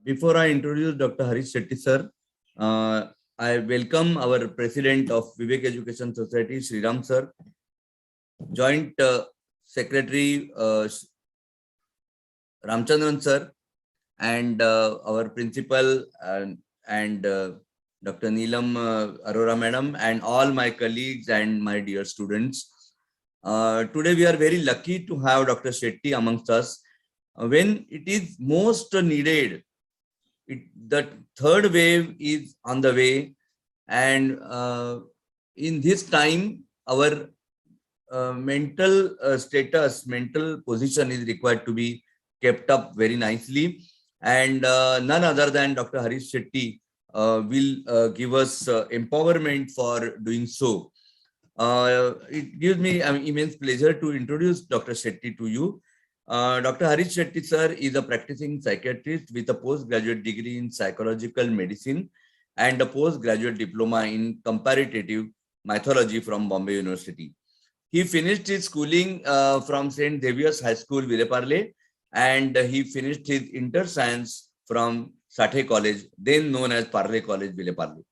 Before I introduce Dr. Harish Shetty sir, I welcome our president of Vivek Education Society, Sriram sir, Joint Secretary Ramchandran sir, and our principal and Dr. Neelam Arora madam, and all my colleagues and my dear students. Today we are very lucky to have Dr. Shetty amongst us when it is most needed. The third wave is on the way, and in this time our mental status, mental position is required to be kept up very nicely, and none other than Dr. Harish Shetty will give us empowerment for doing so. It gives me immense pleasure to introduce Dr. Shetty to you. Dr. Harish Shetty sir is a practicing psychiatrist with a postgraduate degree in psychological medicine and a postgraduate diploma in comparative mythology from Bombay University. He finished his schooling from St. Xavier's High School, Vileparle, and he finished his inter science from Sathe College, then known as Parle College, Vileparle.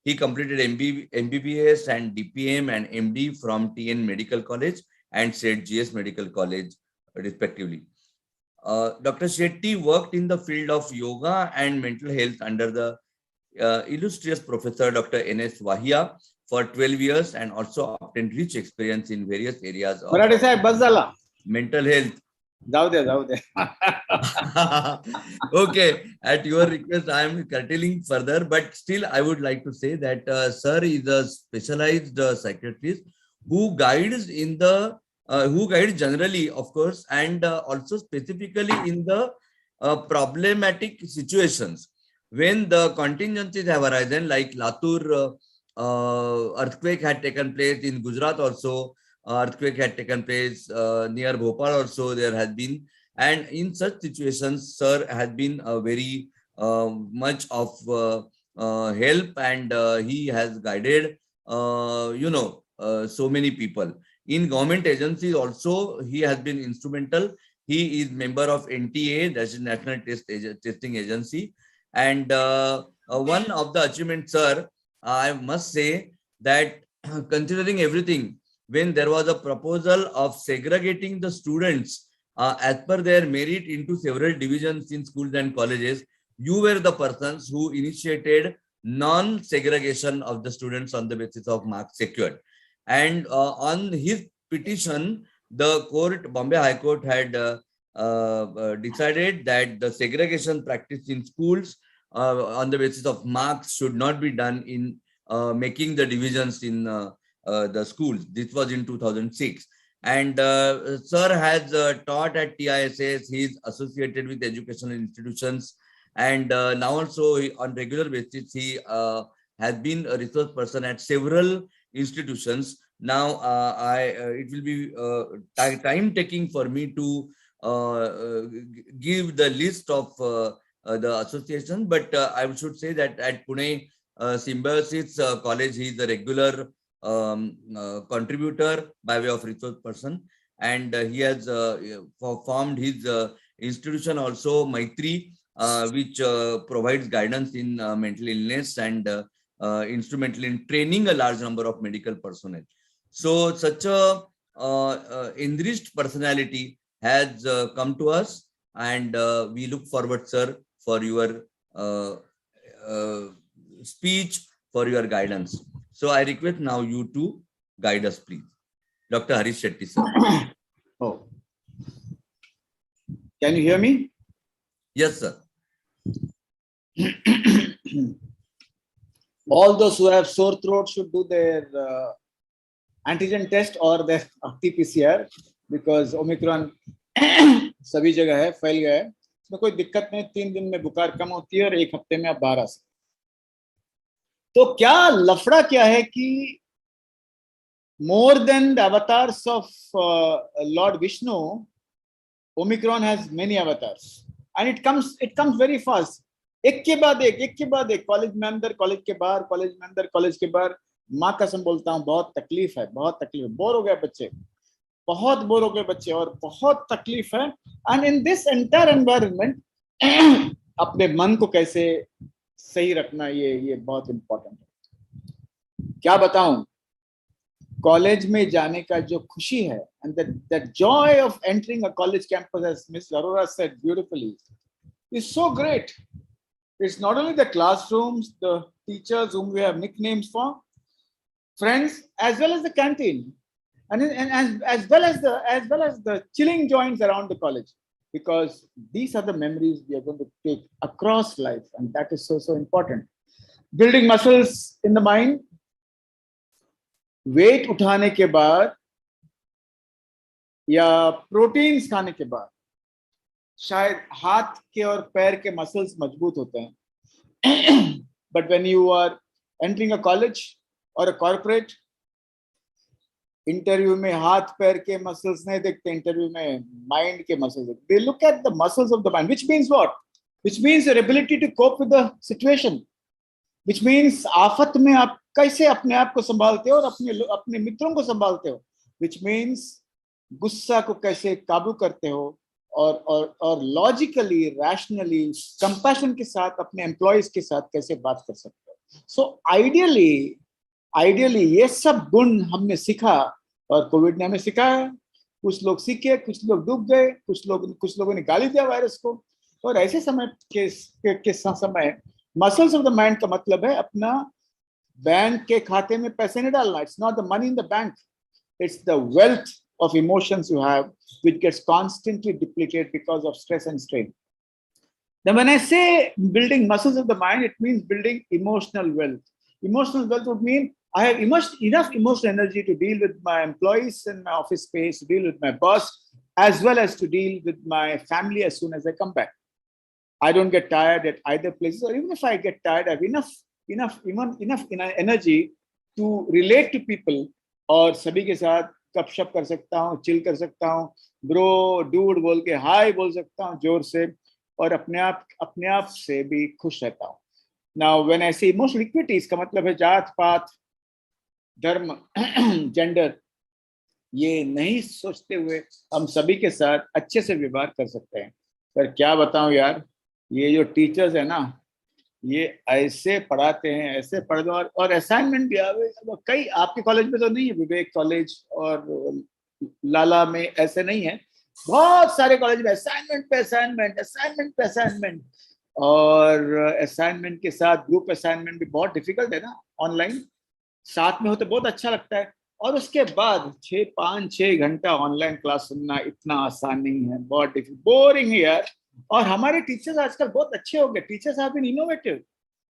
He completed MBBS and DPM and MD from TN Medical College and St. GS Medical College, respectively. Dr. Shetty worked in the field of yoga and mental health under the illustrious Professor Dr. N.S. Wahia for 12 years and also obtained rich experience in various areas of mental health. Okay, at your request, I am curtailing further, but still I would like to say that sir is a specialized psychiatrist who guides in the who guides generally, of course, and also specifically in the problematic situations when the contingencies have arisen, like Latur earthquake had taken place, in Gujarat also earthquake had taken place, near Bhopal also there has been, and in such situations sir has been very much of help, and he has guided so many people. In government agencies also, he has been instrumental. He is member of NTA, that is National Testing Agency. And one of the achievements, sir, I must say that considering everything, when there was a proposal of segregating the students as per their merit into several divisions in schools and colleges, you were the persons who initiated non-segregation of the students on the basis of marks secured. And on his petition, the court, Bombay High Court, had decided that the segregation practice in schools on the basis of marks should not be done in making the divisions in the schools. This was in 2006. And sir has taught at TISS. He is associated with educational institutions. And now also on regular basis, he has been a resource person at several institutions. Now it will be time taking for me to give the list of the association, but I should say that at Pune Symbiosis College, he is a regular contributor by way of resource person, and he has formed his institution also, Maitri, which provides guidance in mental illness and instrumental in training a large number of medical personnel. So such a enriched personality has come to us, and we look forward, sir, for your speech, for your guidance. So I request now you to guide us, please. Dr. Harish Shetty, sir. Oh. Can you hear me? Yes, sir. All those who have sore throat should do their antigen test or their RT-PCR, because Omicron सभी जगह है, फैल गया है. इसमें कोई दिक्कत नहीं. 3 दिन में बुखार कम होती है और 1 हफ्ते में आप बाहर आ सकते. तो क्या लफड़ा क्या है कि more than the avatars of Lord Vishnu, Omicron has many avatars, and it comes very fast. एक के बाद एक, कॉलेज में अंदर, कॉलेज के बाहर, कॉलेज में अंदर, कॉलेज के बाहर. माँ कसम बोलता हूँ, बहुत तकलीफ है, बोर हो गए बच्चे, बहुत बोर हो गए बच्चे, और बहुत तकलीफ है. And in this entire environment, अपने मन को कैसे सही रखना, ये बहुत इंपॉर्टेंट है। क्या बताऊं, कॉलेज में जाने का जो खुशी है, and that joy of entering a college campus, as miss Arora said beautifully, is so great. It's not only the classrooms, the teachers whom we have nicknames for, friends, as well as the canteen, and as well as the chilling joints around the college, because these are the memories we are going to take across life, and that is so important. Building muscles in the mind. Weight उठाने के बाद या proteins खाने के बाद शायद हाथ के और पैर के मसल्स मजबूत होते हैं. But when you are entering a college or a corporate, interview में हाथ पैर के मसल्स नहीं देखते, इंटरव्यू में माइंड के मसल्स देखते. They look at the muscles of the mind, which means what? Which means your ability to cope with the situation. Which means आफत में आप कैसे अपने आप को संभालते हो और अपने मित्रों को संभालते हो. Which means गुस्सा को कैसे काबू करते हो और लॉजिकली, रैशनली, कंपैशन के साथ अपने एम्प्लॉयज के साथ कैसे बात कर सकते हो. सो आइडियली ये सब गुण हमने सीखा, और कोविड ने हमें सिखाया. कुछ लोग सीखे, कुछ लोग डूब गए, कुछ लोगों ने गाली दिया वायरस को. और ऐसे समय के समय मसल्स ऑफ द माइंड का मतलब है अपना बैंक के खाते में पैसे नहीं डालना. It's not the money in the bank, it's the wealth of emotions you have, which gets constantly depleted because of stress and strain. Then when I say building muscles of the mind, it means building emotional wealth. Emotional wealth would mean I have enough emotional energy to deal with my employees in my office space, to deal with my boss, as well as to deal with my family as soon as I come back. I don't get tired at either places, or even if I get tired, I have enough energy to relate to people, और सभी के साथ गपशप कर सकता हूँ, chill कर सकता हूँ, ब्रो डूड बोल के हाय बोल सकता हूँ जोर से, और अपने आप से भी खुश रहता हूँ. नाउ व्हेन आई से इमोशनल इक्विटी, इसका मतलब है जात पात, धर्म, जेंडर, ये नहीं सोचते हुए हम सभी के साथ अच्छे से व्यवहार कर सकते हैं. पर क्या बताऊं यार, ये जो टीचर्स है ना, ये ऐसे पढ़ाते हैं, ऐसे पढ़ दो, और असाइनमेंट भी आवे. कई आपके कॉलेज में तो नहीं है, विवेक कॉलेज और लाला में ऐसे नहीं है. बहुत सारे कॉलेज में असाइनमेंट पे असाइनमेंट, और असाइनमेंट के साथ ग्रुप असाइनमेंट भी बहुत डिफिकल्ट है ना. ऑनलाइन साथ में हो तो बहुत अच्छा लगता है, और उसके बाद 5-6 घंटा ऑनलाइन क्लास सुनना इतना आसान नहीं है, बहुत बोरिंग है यार. और हमारे टीचर्स आजकल बहुत अच्छे हो गए. Teachers have been innovative.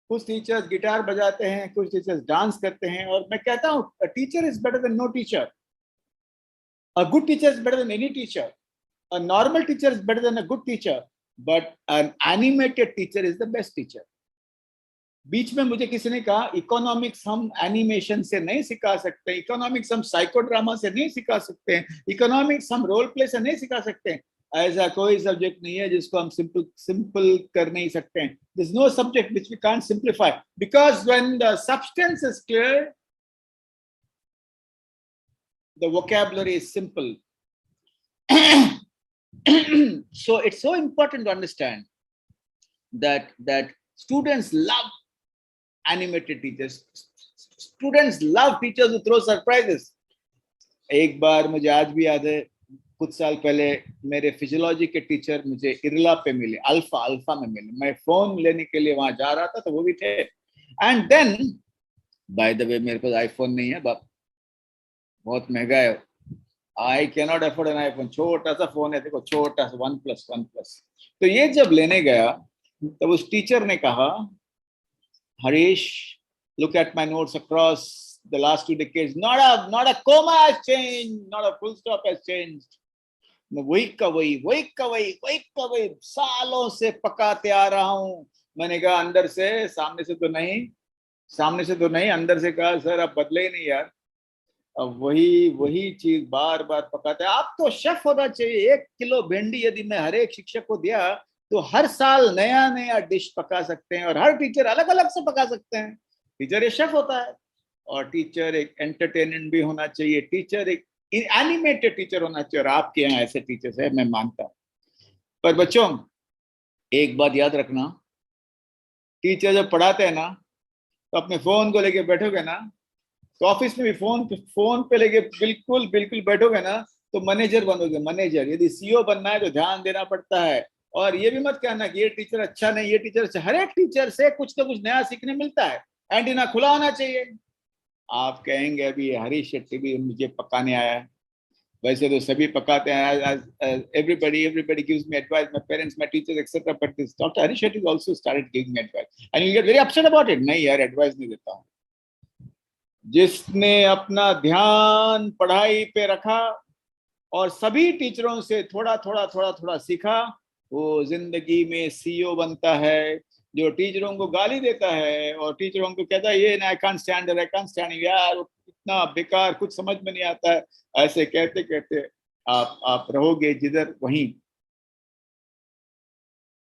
कुछ टीचर्स गिटार बजाते हैं, कुछ टीचर्स डांस करते हैं, और मैं कहता हूँ a teacher is better than no teacher. A good teacher is better than any teacher. A normal teacher is better than a good teacher, but an animated teacher is the best teacher. बीच में मुझे किसी ने कहा economics हम animation से नहीं सिखा सकते, इकोनॉमिक्स हम साइको ड्रामा से नहीं सिखा सकते हैं, इकोनॉमिक्स हम रोल प्ले से नहीं सिखा सकते हैं. ऐसा कोई सब्जेक्ट नहीं है जिसको हम सिंपल कर नहीं सकते हैं. There's no subject which we can't simplify, because when the substance is clear, the vocabulary is simple. So it's so important to understand that students love animated teachers. Students love teachers who throw surprises. एक बार मुझे आज भी याद है, कुछ साल पहले मेरे फिजियोलॉजी के टीचर मुझे इरला पे मिले, अल्फा में मिले. मैं फोन लेने के लिए वहां जा रहा था, तो वो भी थे. And then by the way, मेरे पास आईफोन नहीं है, बहुत महंगा है. I can not afford an iPhone. छोटा सा फोन है, देखो, छोटा सा वन प्लस. तो ये जब लेने गया, तब उस टीचर ने कहा, Harish, look at my notes across the last 2 decades. Not a comma has changed, not a full stop has changed. वही कवई सालों से पकाते आ रहा हूँ. मैंने कहा अंदर से, सामने से तो नहीं, अंदर से कहा, सर आप बदले ही नहीं यार, अब वही चीज बार बार पकाते. आप तो शेफ होना चाहिए. 1 किलो भिंडी यदि मैं हर एक शिक्षक को दिया, तो हर साल नया डिश पका सकते हैं, और हर टीचर अलग अलग से पका सकते हैं. टीचर एक शेफ होता है, और टीचर एक एंटरटेनमेंट भी होना चाहिए. टीचर एक एनिमेटेड टीचर होना चाहिए, और आपके यहाँ ऐसे टीचर्स है, मैं मानता हूँ. पर बच्चों, एक बात याद रखना, टीचर जब पढ़ाते हैं ना तो अपने फोन को लेके बैठोगे ना, तो ऑफिस में भी फोन पे लेके बिल्कुल बिल्कुल बैठोगे ना तो मैनेजर बनोगे, मैनेजर। यदि सीईओ बनना है तो ध्यान देना पड़ता है। और ये भी मत कहना कि ये टीचर अच्छा नहीं, ये टीचर अच्छा। हर एक टीचर से कुछ ना कुछ नया सीखने मिलता है। एंटीना खुला होना चाहिए। आप कहेंगे अभी हरीश शेट्टी भी मुझे पकाने आया है, वैसे तो सभी पकाते हैं। Everybody gives me advice, my parents, my teachers, etc. But this Dr. Harish Shetty also started giving me advice, and you get very upset about it. नहीं यार, एडवाइस नहीं देता हूँ। जिसने अपना ध्यान पढ़ाई पे रखा और सभी टीचरों से थोड़ा थोड़ा सीखा, वो जिंदगी में सीईओ बनता है। जो टीचरों को गाली देता है और टीचरों को कहता है ये ना, आई कांट स्टैंड यार, इतना बेकार, कुछ समझ में नहीं आता है, ऐसे कहते कहते आप रहोगे जिधर वहीं।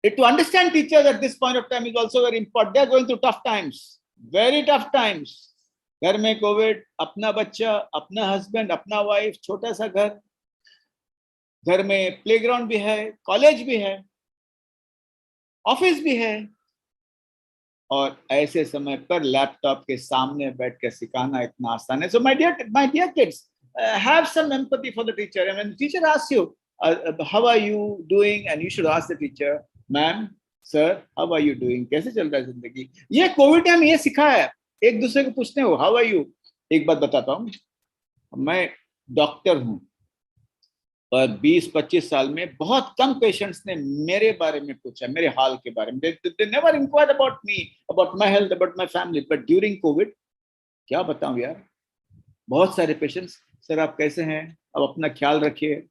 To understand teachers at this point of time is also very important. They are going through tough times, very tough times. घर में कोविड, अपना बच्चा, अपना हस्बैंड, अपना वाइफ, छोटा सा घर, घर में प्लेग्राउंड भी है, कॉलेज भी है, ऑफिस भी है, और ऐसे समय पर लैपटॉप के सामने बैठ कर सिखाना इतना आसान है। So my dear kids, have some empathy for the teacher. And when the teacher asks you, how are you doing, and you should ask the teacher, ma'am, sir, how are you doing? कैसे चल रहा है जिंदगी? ये Covid time ये सिखा है, एक दूसरे को पूछते हो how are you। एक बात बताता हूँ, मैं डॉक्टर हूँ पर 20-25 साल में बहुत कम पेशेंट्स ने मेरे बारे में पूछा, मेरे हाल के बारे में। They never inquired about me, about my health, about my family. But during COVID, क्या बताऊं यार, बहुत सारे पेशेंट्स, सर आप कैसे हैं, अब अपना ख्याल रखिए,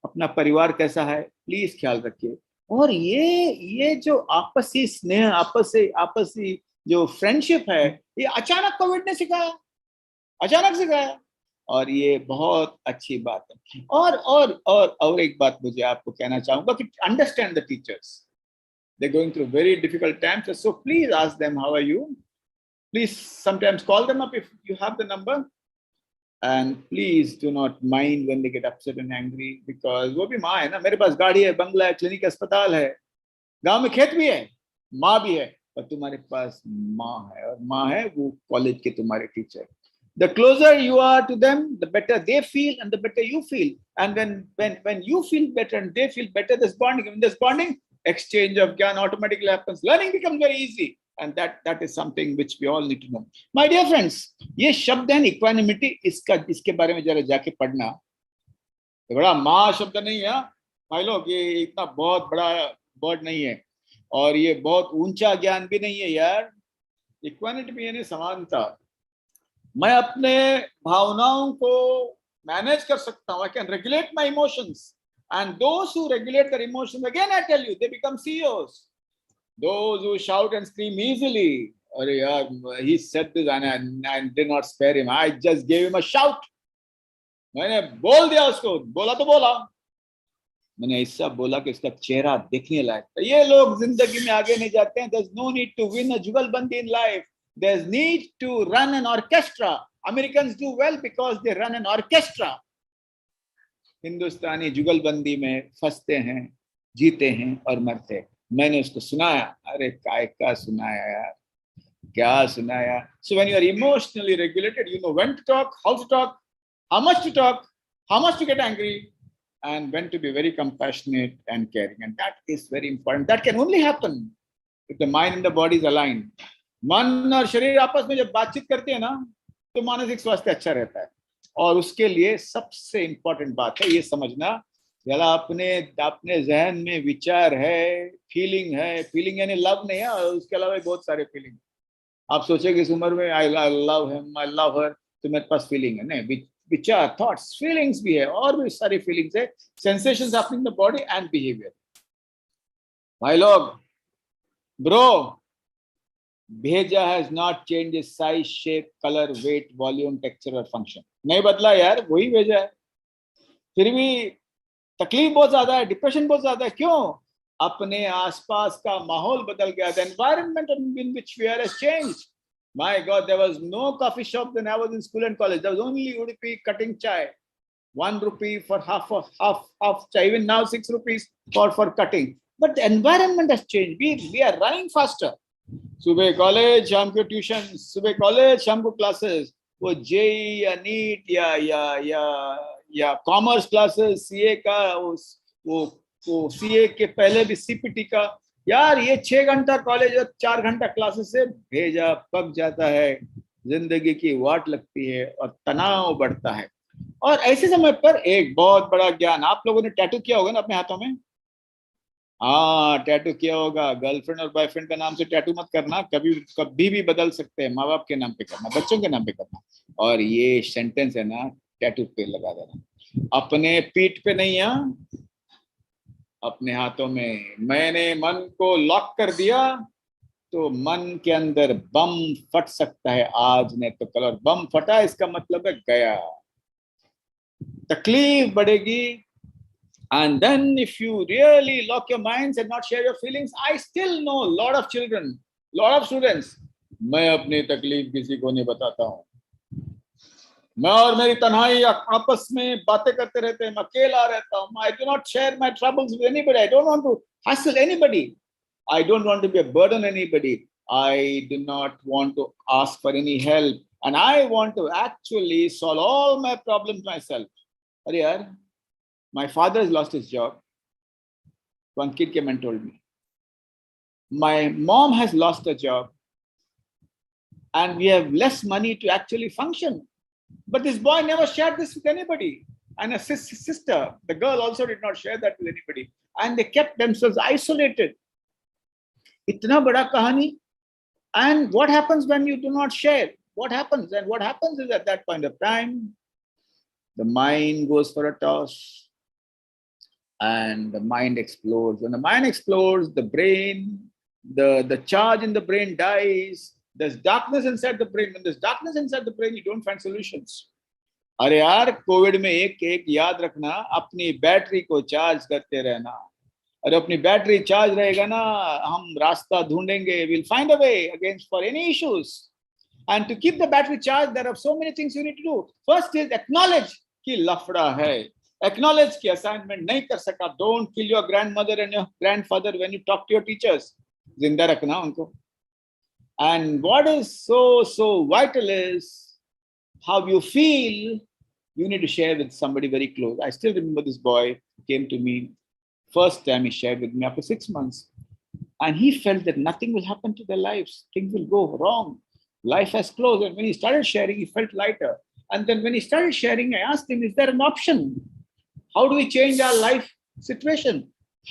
अपना परिवार कैसा है, प्लीज ख्याल रखिए। और ये जो आपसी स्नेह, आपसी जो फ्रेंडशिप है, ये अचानक कोविड ने सिखाया, अचानक सिखाया, और ये बहुत अच्छी बात है। और एक बात मुझे आपको कहना चाहूंगा कि understand the teachers, they going through very difficult times, so please ask them how are you, please sometimes call them up if you have the number, and please do not mind when they get upset and angry, because वो भी माँ है ना। मेरे पास गाड़ी है, बंगला है, clinic, अस्पताल है, गांव में खेत भी है, माँ भी है, पर तुम्हारे पास माँ है, और माँ है वो कॉलेज के तुम्हारे teacher. The closer you are to them, the better they feel and the better you feel. And when you feel better and they feel better, this bonding, when this bonding, exchange of gyan automatically happens. Learning becomes very easy, and that is something which we all need to know. My dear friends, ये शब्द है equanimity, इसके बारे में जरा जाके पढ़ना। तो बड़ा माँ शब्द नहीं है भाई लोग, ये इतना बहुत बड़ा वर्ड नहीं है, और ये बहुत ऊंचा ज्ञान भी नहीं है यार। इक्वानिटी भी यानी समानता। मैं अपने भावनाओं को मैनेज कर सकता हूँ, I can regulate my emotions, and those who regulate their emotions, again I tell you, they become CEOs. Those who shout and scream easily, अरे यार, he said this and I did not spare him, I just gave him a shout, मैंने बोल दिया उसको, बोला तो बोला, मैंने ऐसा बोला कि उसका चेहरा देखने लायक। ये लोग जिंदगी में आगे नहीं जाते हैं। There's no need to win a जुगलबंदी in life. There's need to run an orchestra. Americans do well because they run an orchestra. हिंदुस्तानी जुगलबंदी में फंसते हैं, जीते हैं और मरते हैं। मैंने उसको सुनाया, अरे काय का सुनाया यार, क्या सुनाया। So when you are emotionally regulated, you know when to talk, how to talk, how much to talk, how much to get angry, and when to be very compassionate and caring. And that is very important. That can only happen if the mind and the body is aligned. मन और शरीर आपस में जब बातचीत करते हैं ना, तो मानसिक स्वास्थ्य अच्छा रहता है। और उसके लिए सबसे इंपॉर्टेंट बात है ये समझना, जरा अपने जहन में विचार है, फीलिंग यानी लव नहीं है, और उसके अलावा बहुत सारे फीलिंग। आप सोचेंगे इस उम्र में I love him, I love हर, तो मेरे पास फीलिंग है, नहीं, विचार, थॉट्स, फीलिंग्स भी है, और भी सारी फीलिंग्स है, sensations happening in the body and behaviour. भाई लोग, ब्रो, भेजा has not changed its size, shape, color, weight, volume, texture और function. नहीं बदला यार, वही भेजा है। फिर भी तकलीफ बहुत ज्यादा है, डिप्रेशन बहुत ज्यादा है। क्यों? अपने आसपास का माहौल बदल गया। The environment in which we are has changed. My God, there was no coffee shop when I was in school and college. There was only Udupi cutting chai. 1 rupee for half chai. Even now 6 rupees for cutting. But the environment has changed. We are running faster. सुबह college शाम को tuition, सुबह college शाम को classes, वो JEE या NEET या commerce classes, CA का वो सीए के पहले भी सीपीटी का। यार ये 6 घंटा कॉलेज और 4 घंटा क्लासेस से भेजा पक जाता है, जिंदगी की वाट लगती है और तनाव बढ़ता है। और ऐसे समय पर एक बहुत बड़ा ज्ञान, आप लोगों ने टैटू किया होगा ना अपने हाथों में? हाँ, टैटू किया होगा। गर्लफ्रेंड और बॉयफ्रेंड का नाम से टैटू मत करना, कभी कभी भी बदल सकते हैं। माँ बाप के नाम पे करना, बच्चों के नाम पे करना। और ये सेंटेंस है ना, टैटू पे लगा देना, अपने पीठ पे नहीं, अपने हाथों में। मैंने मन को लॉक कर दिया तो मन के अंदर बम फट सकता है आज नहीं तो कल, और बम फटा इसका मतलब है गया, तकलीफ बढ़ेगी। And then if you really lock your minds and not share your feelings, I still know lot of children, lot of students, मैं अपनी तकलीफ किसी को नहीं बताता हूँ, मैं और मेरी तन्हाई आपस में बातें करते रहते हैं, मैं अकेला रहता हूँ। I do not share my troubles with anybody. I don't want to hassle anybody. I don't want to be a burden on anybody. I do not want to ask for any help, and I want to actually solve all my problems myself. अरे यार, my father has lost his job. One kid came and told me. My mom has lost a job, and we have less money to actually function. But this boy never shared this with anybody. And a sister, the girl also did not share that with anybody. And they kept themselves isolated. Itna bada kahani. And what happens when you do not share? What happens? And what happens is at that point of time, the mind goes for a toss and the mind explodes. When the mind explodes, the brain, the charge in the brain dies. There's darkness inside the brain. When there's darkness inside the brain, you don't find solutions. अरे यार, Covid में एक याद रखना, अपनी battery को charge करते रहना। और अपनी बैटरी चार्ज रहेगा ना, हम रास्ता ढूंढेंगे, we'll find a way against for any issues. And to keep the battery charged, there are so many things you need to do. First is acknowledge कि लफड़ा है. Acknowledge कि assignment नहीं कर सका. Don't kill your grandmother and your grandfather when you talk to your teachers. जिंदा रखना उनको. And what is so vital is how you feel. You need to share with somebody very close. I still remember this boy came to me. First time he shared with me after 6 months. And he felt that nothing will happen to their lives. Things will go wrong. Life has closed. And when he started sharing, he felt lighter. And then when he started sharing, I asked him, is there an option? How do we change our life situation?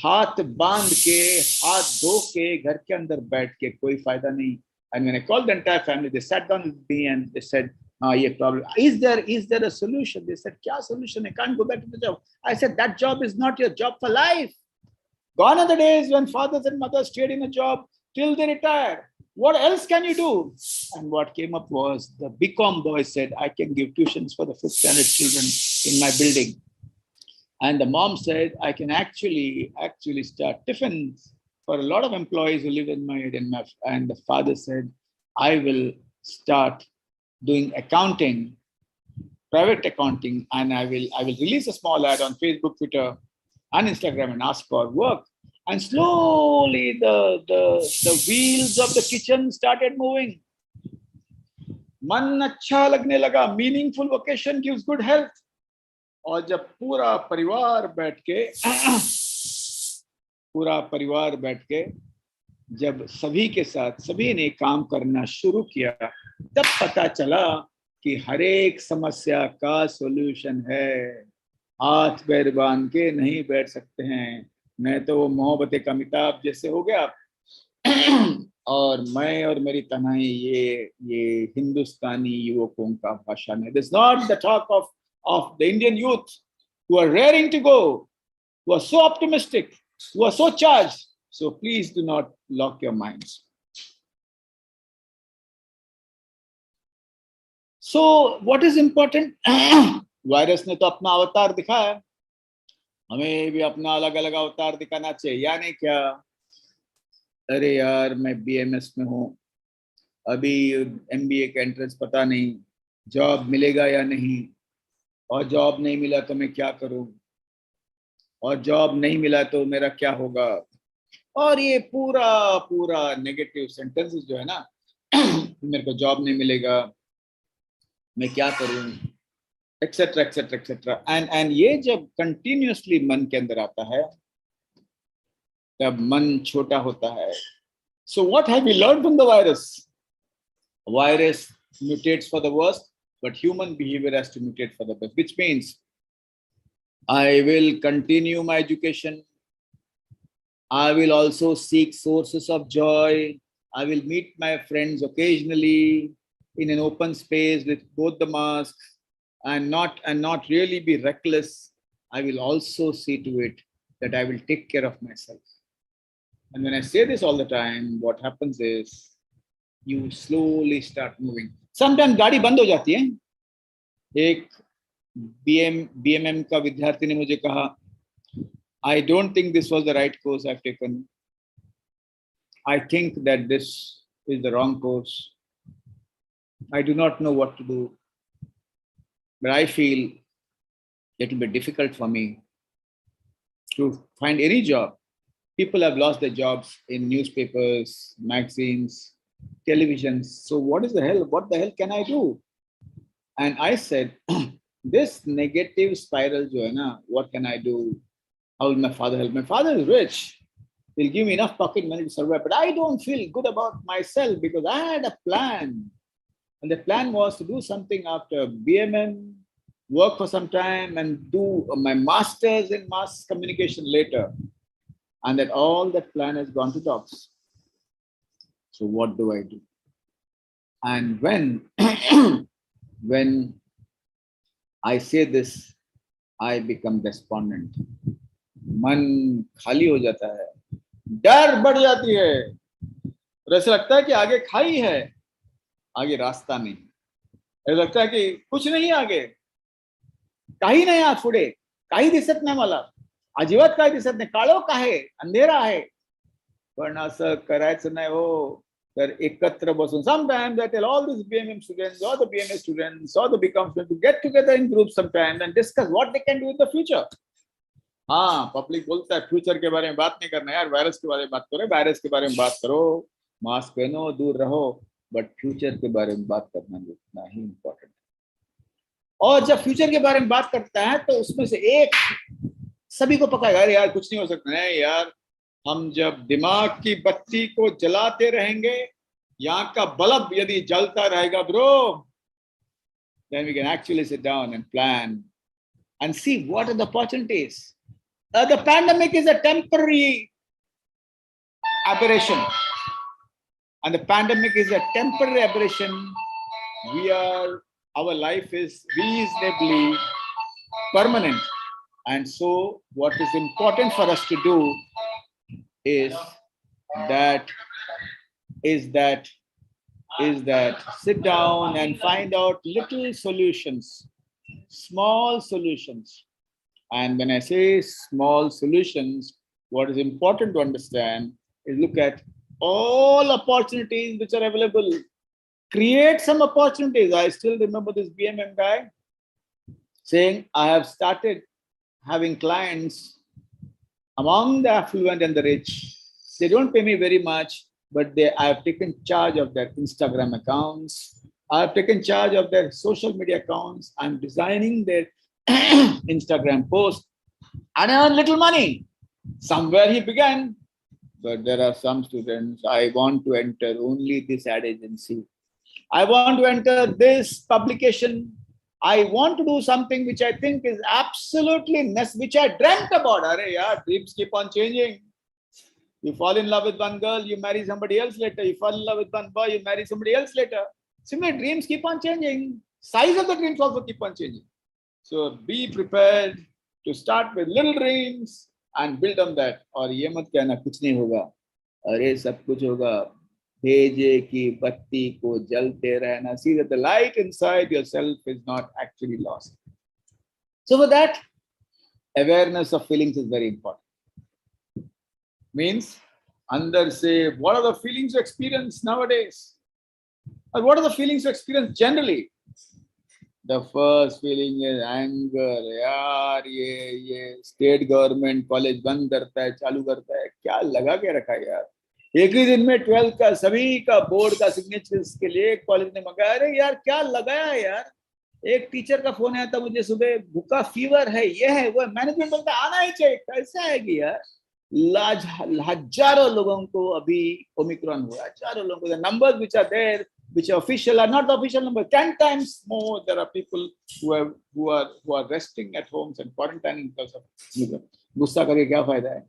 हाथ बांध के, हाथ धो के, घर के अंदर बैठ के कोई फायदा नहीं. And when I called the entire family, they sat down with me and they said, ये problem. Is there a solution? They said, क्या solution? I can't go back to the job. I said, that job is not your job for life. Gone are the days when fathers and mothers stayed in a job till they retired. What else can you do? And what came up was the BCom boy said, I can give tuitions for the 5th standard children in my building. And the mom said, I can actually start tiffins for a lot of employees who live in my area. And the father said, I will start doing accounting, private accounting, and I will release a small ad on Facebook, Twitter, and Instagram and ask for work. And slowly the wheels of the kitchen started moving. मन अच्छा लगने लगा. Meaningful vocation gives good health. और जब पूरा परिवार बैठ के जब सभी के साथ सभी ने काम करना शुरू किया, तब पता चला कि हर एक समस्या का सॉल्यूशन है. हाथ पैर बांध के नहीं बैठ सकते हैं, मैं तो वो मोहब्बत का अमिताभ जैसे हो गया. और मैं और मेरी तन्हाई ये हिंदुस्तानी युवकों का भाषण है. This is not the talk of the Indian youth who are raring to go, who are so optimistic, who are so charged. So please do not lock your minds. So what is important? Virus ने तो अपना अवतार दिखाया, हमें भी अपना अलग अलग अवतार दिखाना चाहिए, यानी क्या? अरे यार, मैं BMS में हूँ, अभी MBA का एंट्रेंस पता नहीं, जॉब मिलेगा या नहीं, और जॉब नहीं मिला तो मैं क्या करूँ, और जॉब नहीं मिला तो मेरा क्या होगा. और ये पूरा पूरा नेगेटिव सेंटेंसेस जो है ना, मेरे को जॉब नहीं मिलेगा, मैं क्या करूं, एक्सेट्रा एक्सेट्रा एक्सेट्रा, एंड ये जब कंटिन्यूअसली मन के अंदर आता है तब मन छोटा होता है. So what have we learned from the virus? Virus mutates for the worst, but human behavior has to mutate for the best, which means I will continue my education. I will also seek sources of joy. I will meet my friends occasionally in an open space with both the masks, and not really be reckless. I will also see to it that I will take care of myself. And when I say this all the time, what happens is you slowly start moving. Sometimes गाड़ी बंद हो जाती है. एक BMM का विद्यार्थी ने मुझे कहा, I don't think this was the right course I've taken. I think that this is the wrong course. I do not know what to do. But I feel it will be difficult for me to find any job. People have lost their jobs in newspapers, magazines, televisions. So what the hell can I do? And I said, this negative spiral, Joanna, what can I do? How will my father help? My father is rich. He'll give me enough pocket money to survive. But I don't feel good about myself because I had a plan. And the plan was to do something after BMM, work for some time, and do my master's in mass communication later. And that all that plan has gone to dogs. So what do I do? And when when I say this, I become despondent. मन खाली हो जाता है, डर बढ़ जाती है, और ऐसा लगता है कि आगे खाई है, आगे रास्ता नहीं. ऐसा लगता है कि कुछ नहीं आगे, काही नाही आज पुढे, काही दिसत नाही मला, अजिबात काही दिसत नाही, काळोख आहे, अंधेरा आहे. पण असं करायचं नाही हो. तर एकत्र बसून, sometimes I tell all these BMM students or the BMA students or the BCom students to get together in groups sometimes and discuss what they can do in the future. हाँ, पब्लिक बोलता है future के बारे में बात नहीं करना यार, वायरस के बारे में बात करो, वायरस के बारे में बात करो, मास्क पहनो, दूर रहो, बट फ्यूचर के बारे में बात करना उतना ही इम्पोर्टेंट. और जब फ्यूचर के बारे में बात करता है तो उसमें से एक सभी को पकाएगा, अरे यार कुछ नहीं हो सकता है यार, हम जब दिमाग की बत्ती को जलाते रहेंगे, यहाँ का बल्ब यदि जलता रहेगा bro, then we can actually sit down and plan and see what are the opportunities. The pandemic is a temporary aberration, and the pandemic is a temporary aberration. Our life is reasonably permanent, and so what is important for us to do is that sit down and find out little solutions, small solutions. And when I say small solutions, what is important to understand is look at all opportunities which are available. Create some opportunities. I still remember this BMM guy saying, I have started having clients among the affluent and the rich. They don't pay me very much, but I have taken charge of their Instagram accounts. I have taken charge of their social media accounts. I'm designing their Instagram posts, and I earn little money. Somewhere he began. But there are some students, I want to enter only this ad agency. I want to enter this publication. I want to do something which I think is absolutely necessary, which I dreamt about. Arey yaar, dreams keep on changing. You fall in love with one girl, you marry somebody else later. You fall in love with one boy, you marry somebody else later. Similarly, dreams keep on changing. Size of the dreams also keep on changing. So be prepared to start with little dreams and build on that. और ये मत कहना कुछ नहीं होगा, अरे सब कुछ होगा. भेजे की बत्ती को जलते रहना. See that the light inside yourself is not actually lost. So for that, awareness of feelings is very important. Means अंदर से what are the feelings you experience nowadays? Or what are the feelings you experience generally? The first feeling is anger. यार ये state government college बंद करता है, चालू करता है, क्या लगा के रखा है यार। एक ही दिन में 12th का सभी का बोर्ड का सिग्नेचर्स के लिए कॉलेज ने मंगाया। अरे यार क्या लगाया है यार। एक टीचर का फोन आया था मुझे सुबह, भूखा फीवर है, ये है वो, मैनेजमेंट बोलता आना ही चाहिए। कैसा है कि यार हजारों लोगों को अभी ओमिक्रॉन हुआ, हजारों लोगों को। Numbers which are there, which are official, are not the official number. 10 times more there are people who are resting at homes and quarantining because of गुस्सा करके क्या फायदा है।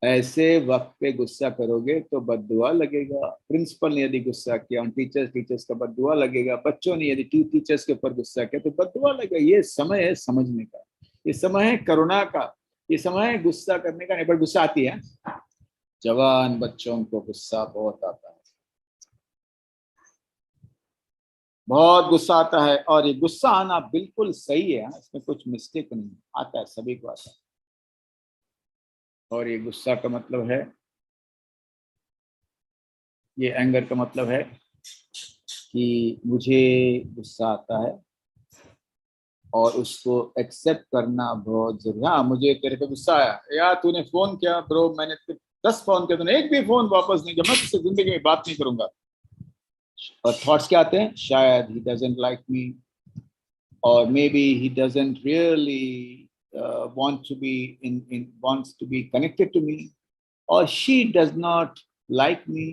ऐसे वक्त पे गुस्सा करोगे तो बद्दुआ लगेगा। प्रिंसिपल ने यदि गुस्सा किया ऑन टीचर्स का बद्दुआ लगेगा। बच्चों ने यदि टीचर्स के ऊपर गुस्सा किया तो बद्दुआ लगेगा। ये समय है समझने का, ये समय है करुणा का, ये समय है गुस्सा करने का। नहीं पर गुस्सा आती है, जवान बच्चों को गुस्सा बहुत आता है, बहुत गुस्सा आता है। और ये गुस्सा आना बिल्कुल सही है, इसमें कुछ मिस्टेक नहीं, आता है, सभी को आता है। और ये गुस्सा का मतलब है, ये एंगर का मतलब है कि मुझे गुस्सा आता है और उसको एक्सेप्ट करना बहुत जरूरी। हाँ, मुझे तेरे पे गुस्सा आया यार, तूने फोन किया ब्रो, मैंने 10 फोन किया, तूने एक भी फोन वापस नहीं किया, मैं तुझसे जिंदगी में बात नहीं करूंगा। और थॉट्स क्या आते हैं, शायद ही डजंट लाइक मी, और may be he doesn't rarely want wants to be connected to me, or she does not like me,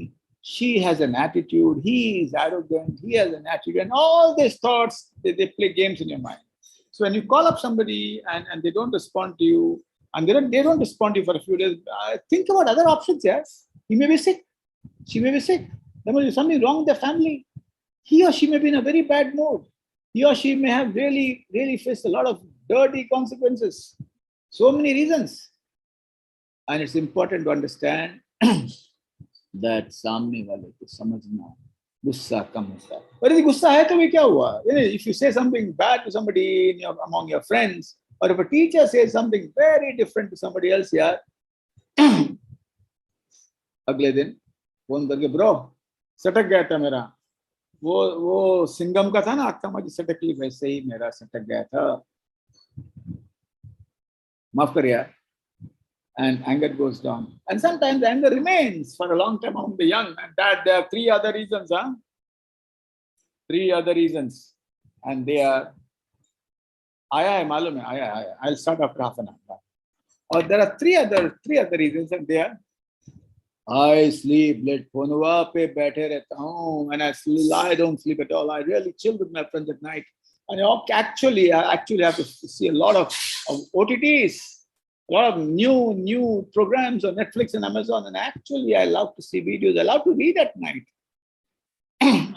she has an attitude, he is arrogant, he has an attitude, and all these thoughts, they play games in your mind. So when you call up somebody and they don't respond to you, and they don't respond to you for a few days, think about other options. Yes, he may be sick, she may be sick, there may be something wrong with their family, he or she may be in a very bad mood, he or she may have really faced a lot of dirty consequences, so many reasons. And it's important to understand that सामने वाले को समझना, गुस्सा कम होता है। पर यदि गुस्सा है तो भी क्या हुआ? If you say something bad to somebody among your friends, or if a teacher says something very different to somebody else, यार अगले दिन फोन करके, ब्रो सटक गया था मेरा, वो सिंगम का था ना, आत्मा मुझे सटक ली, वैसे ही मेरा सटक गया था, माफ कर यार। And anger goes down. And sometimes anger remains for a long time among the young. And that there are 3 other reasons, 3 other reasons. And they are, मालूम है, I'll start after half an hour. Or there are 3 other reasons, and they are, I sleep late, फोनवा पे बैठे रहता हूँ, and I don't sleep at all. I really chill with my friends at night. And I actually have to see a lot of OTTs. A lot of new programs on Netflix and Amazon, and actually I love to see videos, I love to read at night.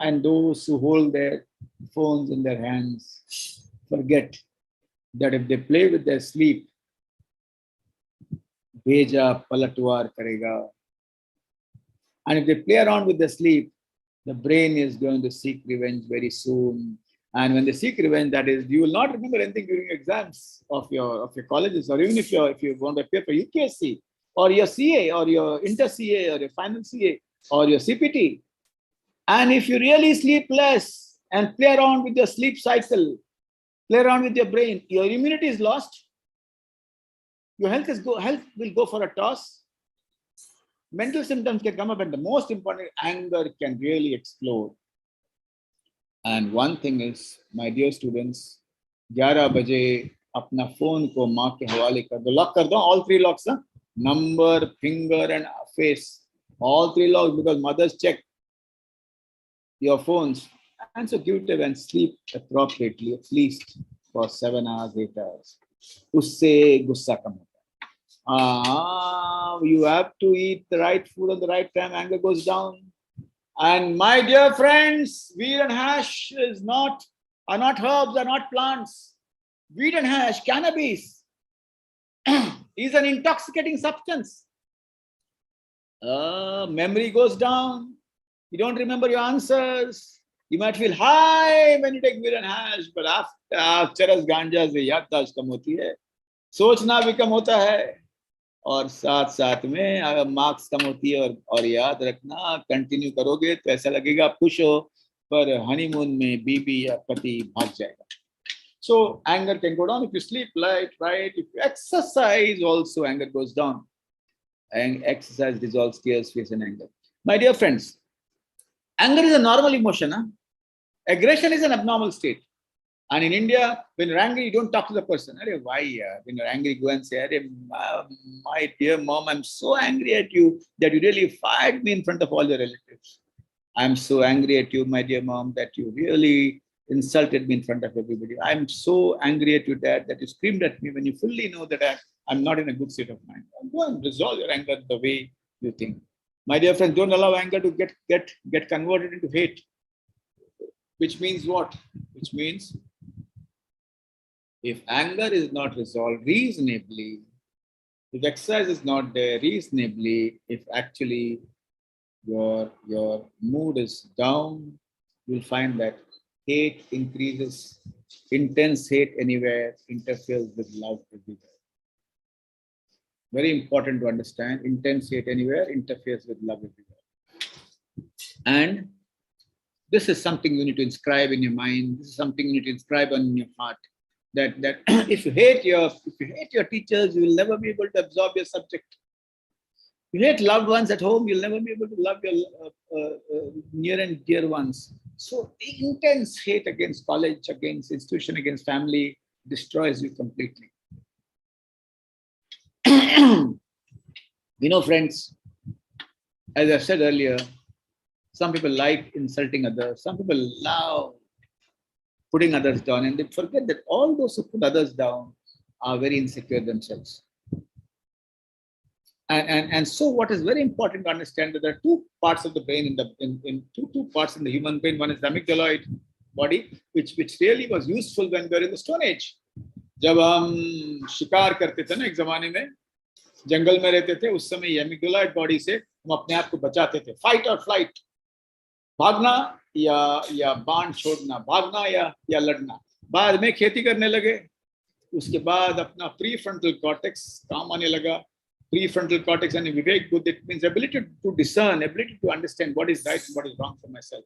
And those who hold their phones in their hands forget that if they play with their sleep, bheja palatwar karega. And if they play around with their sleep, the brain is going to seek revenge very soon. And when they seek revenge, that is, you will not remember anything during exams of your colleges, or even if you want to appear for UPSC, or your CA, or your inter CA, or your final CA, or your CPT. And if you really sleep less and play around with your sleep cycle, play around with your brain, your immunity is lost. Your health will go for a toss. Mental symptoms can come up, and the most important, anger can really explode. And one thing is, my dear students, 11 बजे अपना phone को माँ के हवाले कर दो, lock कर दो, all 3 locks, number, finger and face, all 3 locks, because mothers check your phones. And so give it away and sleep appropriately, at least for 7 hours, 8 hours. उससे गुस्सा कम होता है। You have to eat the right food at the right time, anger goes down. And my dear friends, wheat and hash are not herbs, are not plants. Wheat and hash, cannabis, is an intoxicating substance. Memory goes down. You don't remember your answers. You might feel high when you take wheat and hash, but after चरस गांजा से याददाश्त कम होती है, सोचना भी कम होता है, और साथ में अगर मार्क्स कम होती है। और याद रखना, कंटिन्यू करोगे तो ऐसा लगेगा आप खुश हो, पर हनीमून में बीबी या पति भाग जाएगा. So anger can go down if you sleep light, right? If you exercise, also anger goes down. And exercise dissolves tears, fears, and anger. My dear friends, anger is a normal emotion. Huh? Aggression is an abnormal state. And in India, when you're angry, you don't talk to the person. Why? When you're angry, go and say, my dear mom, I'm so angry at you that you really fired me in front of all your relatives. I'm so angry at you, my dear mom, that you really insulted me in front of everybody. I'm so angry at you, dad, that you screamed at me when you fully know that I'm not in a good state of mind. Go and resolve your anger the way you think. My dear friends, don't allow anger to get converted into hate. Which means what? Which means if anger is not resolved reasonably, if exercise is not there reasonably, if actually your mood is down, you'll find that hate increases. Intense hate anywhere interferes with love everywhere. Very important to understand. Intense hate anywhere interferes with love everywhere. And this is something you need to inscribe in your mind. This is something you need to inscribe on your heart. That if you hate your teachers, you will never be able to absorb your subject. If you hate loved ones at home, you'll never be able to love your near and dear ones. So the intense hate against college, against institution, against family destroys you completely. Friends, as I said earlier, some people like insulting others. Some people love putting others down, and they forget that all those who put others down are very insecure themselves. And so what is very important to understand that there are two parts of the brain in two parts in the human brain. One is the amygdaloid body, which really was useful when we were in the Stone Age. जब हम शिकार करते थे ना एक जमाने में, जंगल में रहते थे, उस समय amygdaloid body से हम अपने आप को बचाते थे. Fight or flight, भागना या बाण छोड़ना, भागना या लड़ना. बाद में खेती करने लगे, उसके बाद अपना प्रीफ्रंटल कॉर्टेक्स काम आने लगा. Prefrontal cortex and Vivek Buddh, it means ability to discern, ability to understand what is right and what is wrong for myself.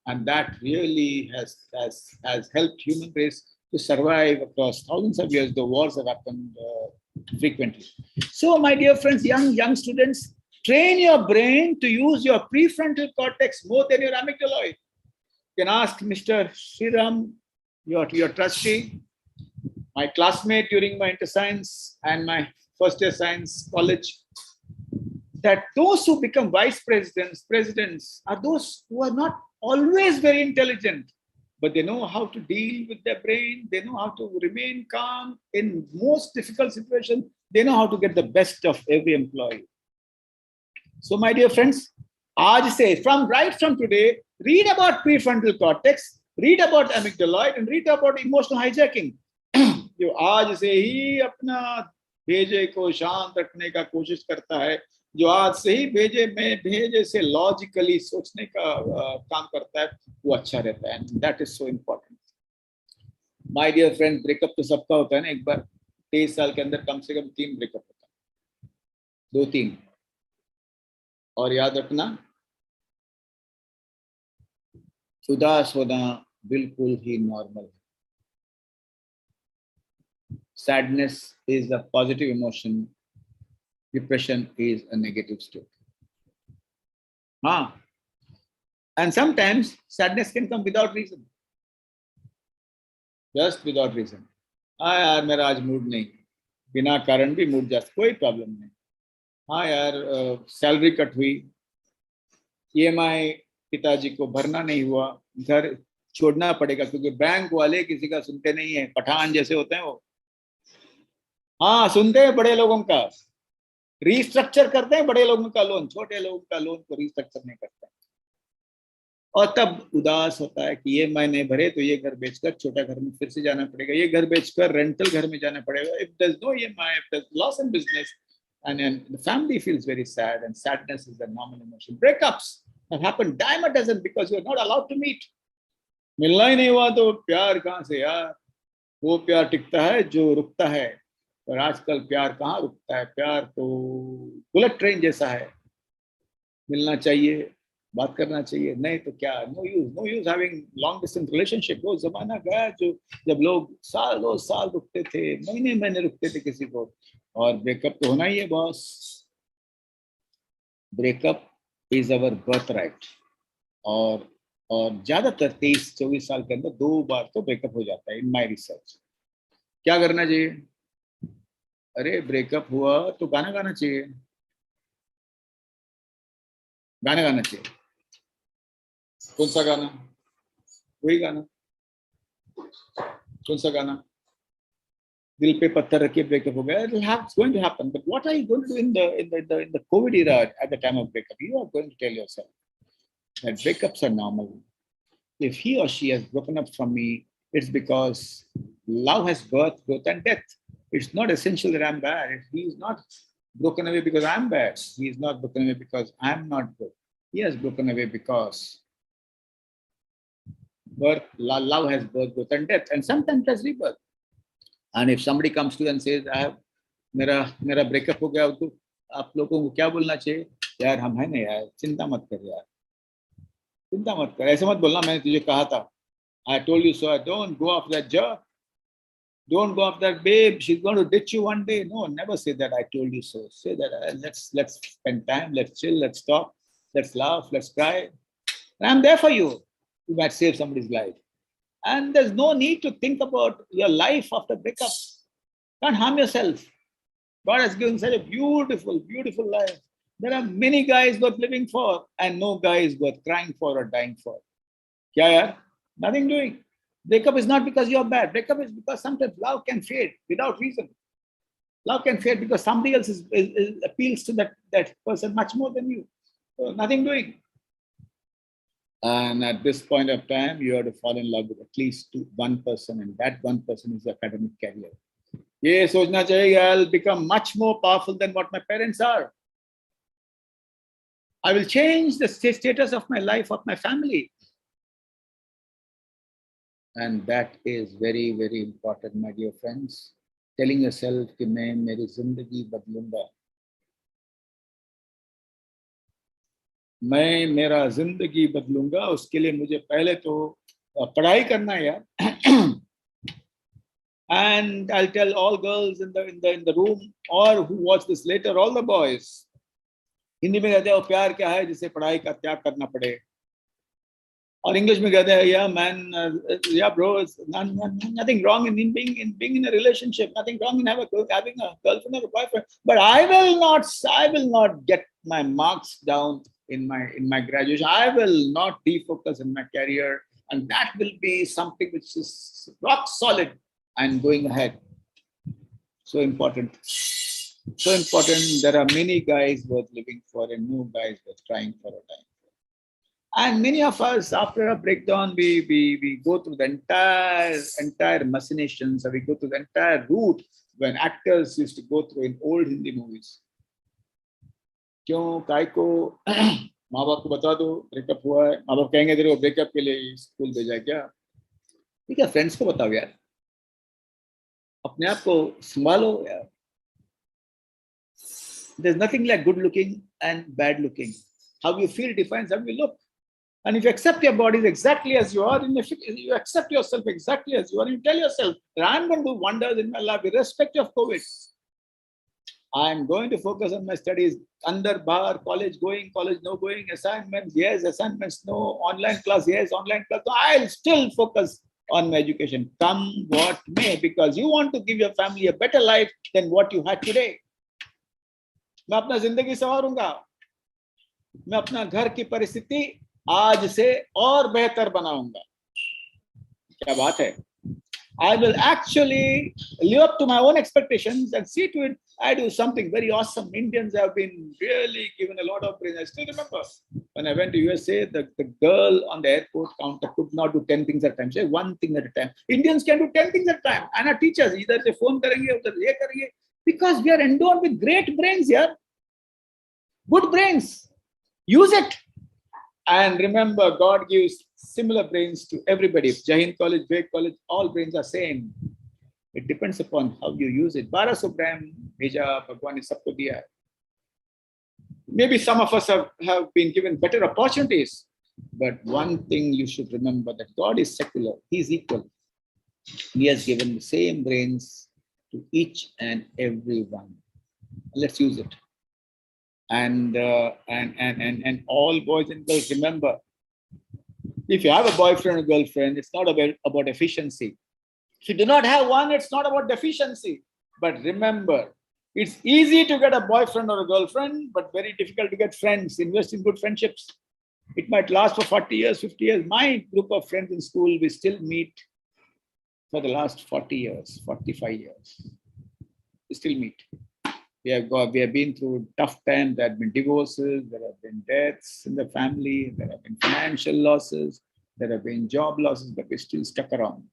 And that really has helped human race to survive across thousands of years. The wars have happened frequently. So my dear friends, young students, train your brain to use your prefrontal cortex more than your amygdaloid. You can ask Mr. Sriram, your trustee, my classmate during my inter-science and my first year science college, that those who become vice presidents are those who are not always very intelligent, but they know how to deal with their brain. They know how to remain calm in most difficult situations. They know how to get the best of every employee. So my dear friends, right from today, read about prefrontal cortex, read about amygdaloid, and read about emotional hijacking. जो आज से ही अपना भेजे को शांत रखने का कोशिश करता है, जो आज से ही भेजे से लॉजिकली सोचने का काम करता है, वो अच्छा रहता है. That is so important. My dear friend, breakup तो सबका होता है ना. एक बार 23 साल के अंदर कम से कम 3 ब्रेकअप होता है, 2-3. और याद रखना, उदास होना बिल्कुल ही नॉर्मल है. Sadness is a positive emotion. Depression is a negative state. And sometimes sadness can come without reason. Just without reason. यार मेरा आज मूड नहीं, बिना कारण भी मूड जाता, कोई प्रॉब्लम नहीं. यार सैलरी कट हुई, EMI पिताजी को भरना नहीं हुआ, घर छोड़ना पड़ेगा क्योंकि बैंक वाले किसी का सुनते नहीं है, पठान जैसे होते हैं वो. सुनते हैं बड़े लोगों का, रिस्ट्रक्चर करते हैं बड़े लोगों का लोन, छोटे लोगों का लोन को रिस्ट्रक्चर नहीं करते हैं. और तब उदास होता है कि ये मैंने भरे तो ये घर बेचकर छोटा घर में फिर से जाना पड़ेगा, ये घर बेचकर रेंटल घर में जाना पड़ेगा. If there's no EMI, if there's loss in business, and the family feels very sad, and sadness is a normal emotion. Breakups have happened dime a dozen because you're not allowed to meet. मिलना ही नहीं हुआ तो प्यार कहाँ से यार? वो प्यार टिकता है जो रुकता है, और आजकल प्यार कहाँ रुकता है. प्यार तो बुलेट ट्रेन जैसा है, मिलना चाहिए, बात करना चाहिए, नहीं तो क्या, no use having long distance relationship. वो जमाना गया जो जब लोग सालों साल रुकते थे, महीने महीने रुकते थे किसी को, और ब्रेकअप तो होना ही है boss. Breakup is our birth right. और ज्यादातर 23-24 साल के अंदर 2 बार तो ब्रेकअप हो जाता है इन माई रिसर्च। क्या करना चाहिए? अरे ब्रेकअप हुआ तो गाना गाना चाहिए, गाना गाना चाहिए। कौन सा गाना? वही गाना। कौन सा गाना? दिल पे पत्थर रखे ब्रेकअप हो गया। It's going to happen. But what are you going to do in the COVID era at the time of breakup? You are going to tell yourself that breakups are normal. If he or she has broken up from me, it's because love has birth, growth, and death. It's not essential that I'm bad. He is not broken away because I'm bad. He is not broken away because I'm not good. He has broken away because love has birth, growth, and death, and sometimes has rebirth. And if somebody comes to you and says, I have मेरा breakup हो गया, तो आप लोगों को क्या बोलना चाहिए? यार हम है ना यार, चिंता मत कर यार, चिंता मत कर। ऐसे मत बोलना मैंने तुझे कहा था, I told you so. Don't go off that jerk. Don't go off that babe. She's going to ditch you one day. No, never say that. I told you so. Say that. Let's spend time. Let's chill. Let's talk. Let's laugh. Let's cry. And I'm there for you. You might save somebody's life. And there's no need to think about your life after breakup. Can't harm yourself. God has given such a beautiful, beautiful life. There are many guys worth living for, and no guy is worth crying for or dying for. Kya yaar? Nothing doing. Breakup is not because you're bad. Breakup is because sometimes love can fade without reason. Love can fade because somebody else appeals to that person much more than you. So nothing doing. And at this point of time, you have to fall in love with at least one person, and that one person is academic career. ये सोचना चाहिए, I'll become much more powerful than what my parents are. I will change the status of my life, of my family. And that is very, very important, my dear friends. Telling yourself कि मैं मेरी जिंदगी बदलूंगा, मैं मेरा जिंदगी बदलूंगा, उसके लिए मुझे पहले तो पढ़ाई करना है यार. And I'll tell all girls in the room, or who watch this later, all the boys. Hindi में कहते हैं वो प्यार क्या है जिसे पढ़ाई का त्याग करना पड़े, और इंग्लिश में कहते हैं yeah man, yeah bro, it's nothing wrong in being in a relationship, nothing wrong in having a girlfriend or a boyfriend, but I will not get my marks down in my graduation. I will not defocus in my career, and that will be something which is rock solid and going ahead. So important. So important. There are many guys worth living for and no guys worth trying for a time. And many of us, after a breakdown, we go through the entire machinations, or we go through the entire route when actors used to go through in old Hindi movies. क्यों काय को माँ बाप को बता दो breakup हुआ है, माँ बाप कहेंगे तेरे को ब्रेकअप के लिए स्कूल भेजा है क्या? ठीक है, फ्रेंड्स को बताओ यार, अपने आप को संभालो यार. There's nothing like good looking and bad looking. How you feel defines how you look. And if you accept your body exactly as you are, and if you accept yourself exactly as you are, you tell yourself that I'm going to do wonders in my life, irrespective of COVID. I'm going to focus on my studies. Under bar, college going, college no going, assignments, yes, assignments no, online class, yes, online class. So I'll still focus on my education, come what may, because you want to give your family a better life than what you had today. मैं अपना जिंदगी संवारूंगा, मैं अपना घर की परिस्थिति आज से और बेहतर बनाऊंगा. क्या बात है? I will actually live up to my own expectations and see to it I do something very awesome. Indians have been really given a lot of praise. I still remember when I went to USA, the girl on the airport counter could not do 10 things at a time. Say one thing at a time. Indians can do 10 things at a time. And our teachers, either they phone karenge, or they karenge, because we are endowed with great brains here. Good brains. Use it. And remember, God gives similar brains to everybody. Jain College, Vivek College, all brains are same. It depends upon how you use it. 1200 gram bheja, Bhagwan ne sabko diya. Maybe some of us have been given better opportunities. But one thing you should remember, that God is secular. He is equal. He has given the same brains to each and every one. Let's use it. And all boys and girls, remember, if you have a boyfriend or girlfriend, it's not about efficiency. If you do not have one, it's not about deficiency. But remember, it's easy to get a boyfriend or a girlfriend, but very difficult to get friends. Invest in good friendships. It might last for 40 years, 50 years. My group of friends in school, we still meet for the last 40 years, 45 years. We still meet. We have been through tough times. There have been divorces, there have been deaths in the family, there have been financial losses, there have been job losses, but we still stuck around.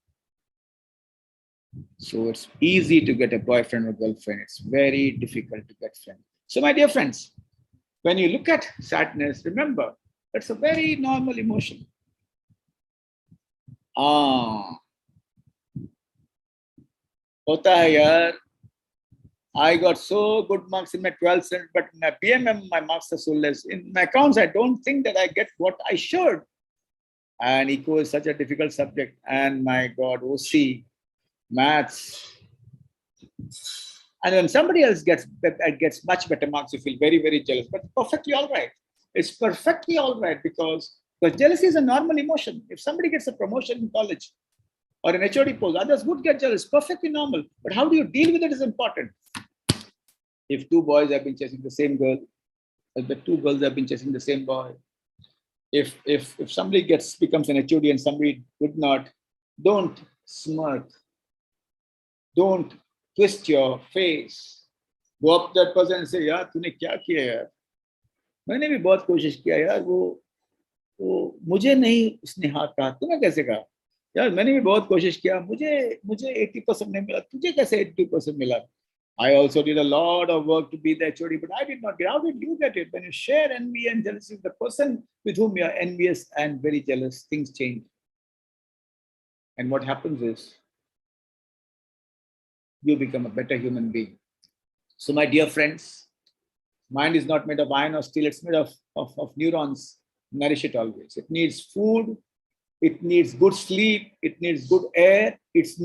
So it's easy to get a boyfriend or girlfriend. It's very difficult to get friends. So my dear friends, when you look at sadness, remember, it's a very normal emotion. Hota hai yaar. I got so good marks in my 12th standard, but in my BMM, my marks are so less. In my accounts, I don't think that I get what I should. And eco is such a difficult subject. And my God, OC, maths. And when somebody else gets much better marks, you feel very, very jealous. But perfectly all right. It's perfectly all right because jealousy is a normal emotion. If somebody gets a promotion in college or an HOD post, others would get jealous. Perfectly normal. But how do you deal with it is important. If two boys have been chasing the same girl, if the two girls have been chasing the same boy, if somebody becomes an HOD and somebody would not, don't smirk. Don't twist your face. Go up to that person and say, यार तूने क्या किया यार? मैंने भी बहुत कोशिश किया यार, वो मुझे नहीं उसने हाँ कहा, तुम्हें कैसे कहा? यार मैंने भी बहुत कोशिश किया, मुझे 80% नहीं मिला, तुझे कैसे 80% मिला? I also did a lot of work to be the HOD, but I did not get. How did you get it? When you share envy and jealousy with the person with whom you are envious and very jealous, things change. And what happens is, you become a better human being. So my dear friends, mind is not made of iron or steel, it's made of neurons. Nourish it always. It needs food, it needs good sleep, it needs good air, it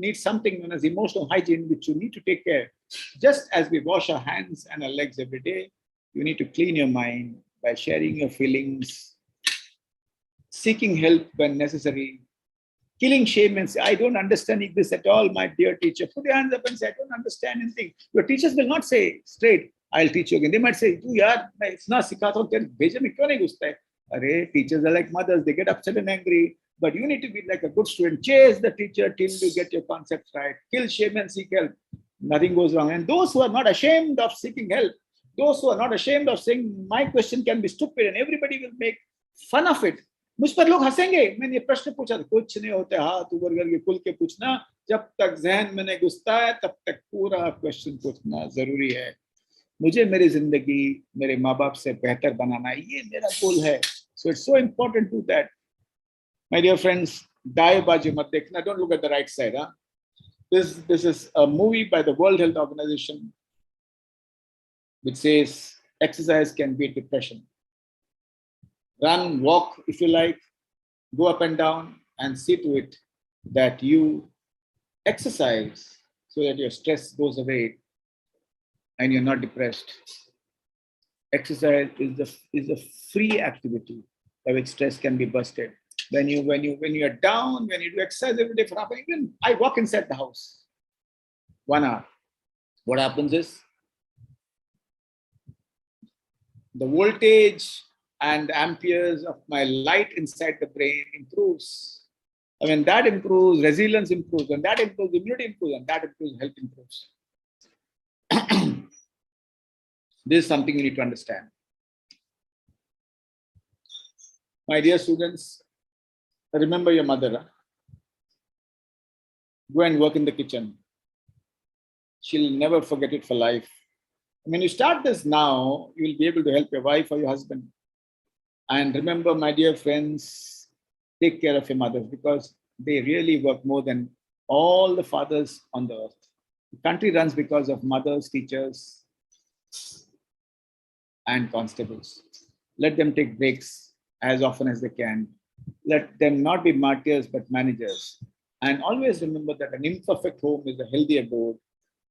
needs something known as emotional hygiene, which you need to take care. Just as we wash our hands and our legs every day, you need to clean your mind by sharing your feelings, seeking help when necessary, killing shame and say, I don't understand this at all, my dear teacher. Put your hands up and say, I don't understand anything. Your teachers will not say straight, I'll teach you again. They might say, "Tu yaar, main itna sikhata hu, tere bheje mein kyun nahi ghusta hai?" Arey, teachers are like mothers, they get upset and angry. But you need to be like a good student. Chase the teacher till you get your concepts right. Kill shame and seek help. Nothing goes wrong. And those who are not ashamed of seeking help, those who are not ashamed of saying, my question can be stupid and everybody will make fun of it. मुझ पर लोग हंसेंगे, मैंने ये प्रश्न पूछा था, कुछ नहीं होता, हाथ ऊपर करके खुल के पूछना, जब तक जहन में नहीं घुसता है तब तक पूरा क्वेश्चन पूछना जरूरी है. मुझे मेरी जिंदगी मेरे माँ बाप से बेहतर बनाना, ये मेरा गोल है. So it's so important to that. My dear friends, दाएं बाजू मत देखना. Don't look at the right side. This is a movie by the World Health Organization which says exercise can beat depression. Run, walk if you like, go up and down and see to it that you exercise so that your stress goes away and you're not depressed. Exercise is a free activity by which stress can be busted. When you're down, when you do exercise every day for half an hour, even I walk inside the house 1 hour. What happens is the voltage and amperes of my light inside the brain improves. And when that improves, resilience improves, and that improves, immunity improves, and that improves, health improves. This is something you need to understand. My dear students, remember your mother. Go and work in the kitchen. She'll never forget it for life. When you start this now, you'll be able to help your wife or your husband. And remember, my dear friends, take care of your mothers because they really work more than all the fathers on the earth. The country runs because of mothers, teachers, and constables. Let them take breaks as often as they can. Let them not be martyrs but managers. And always remember that an imperfect home is a healthy abode,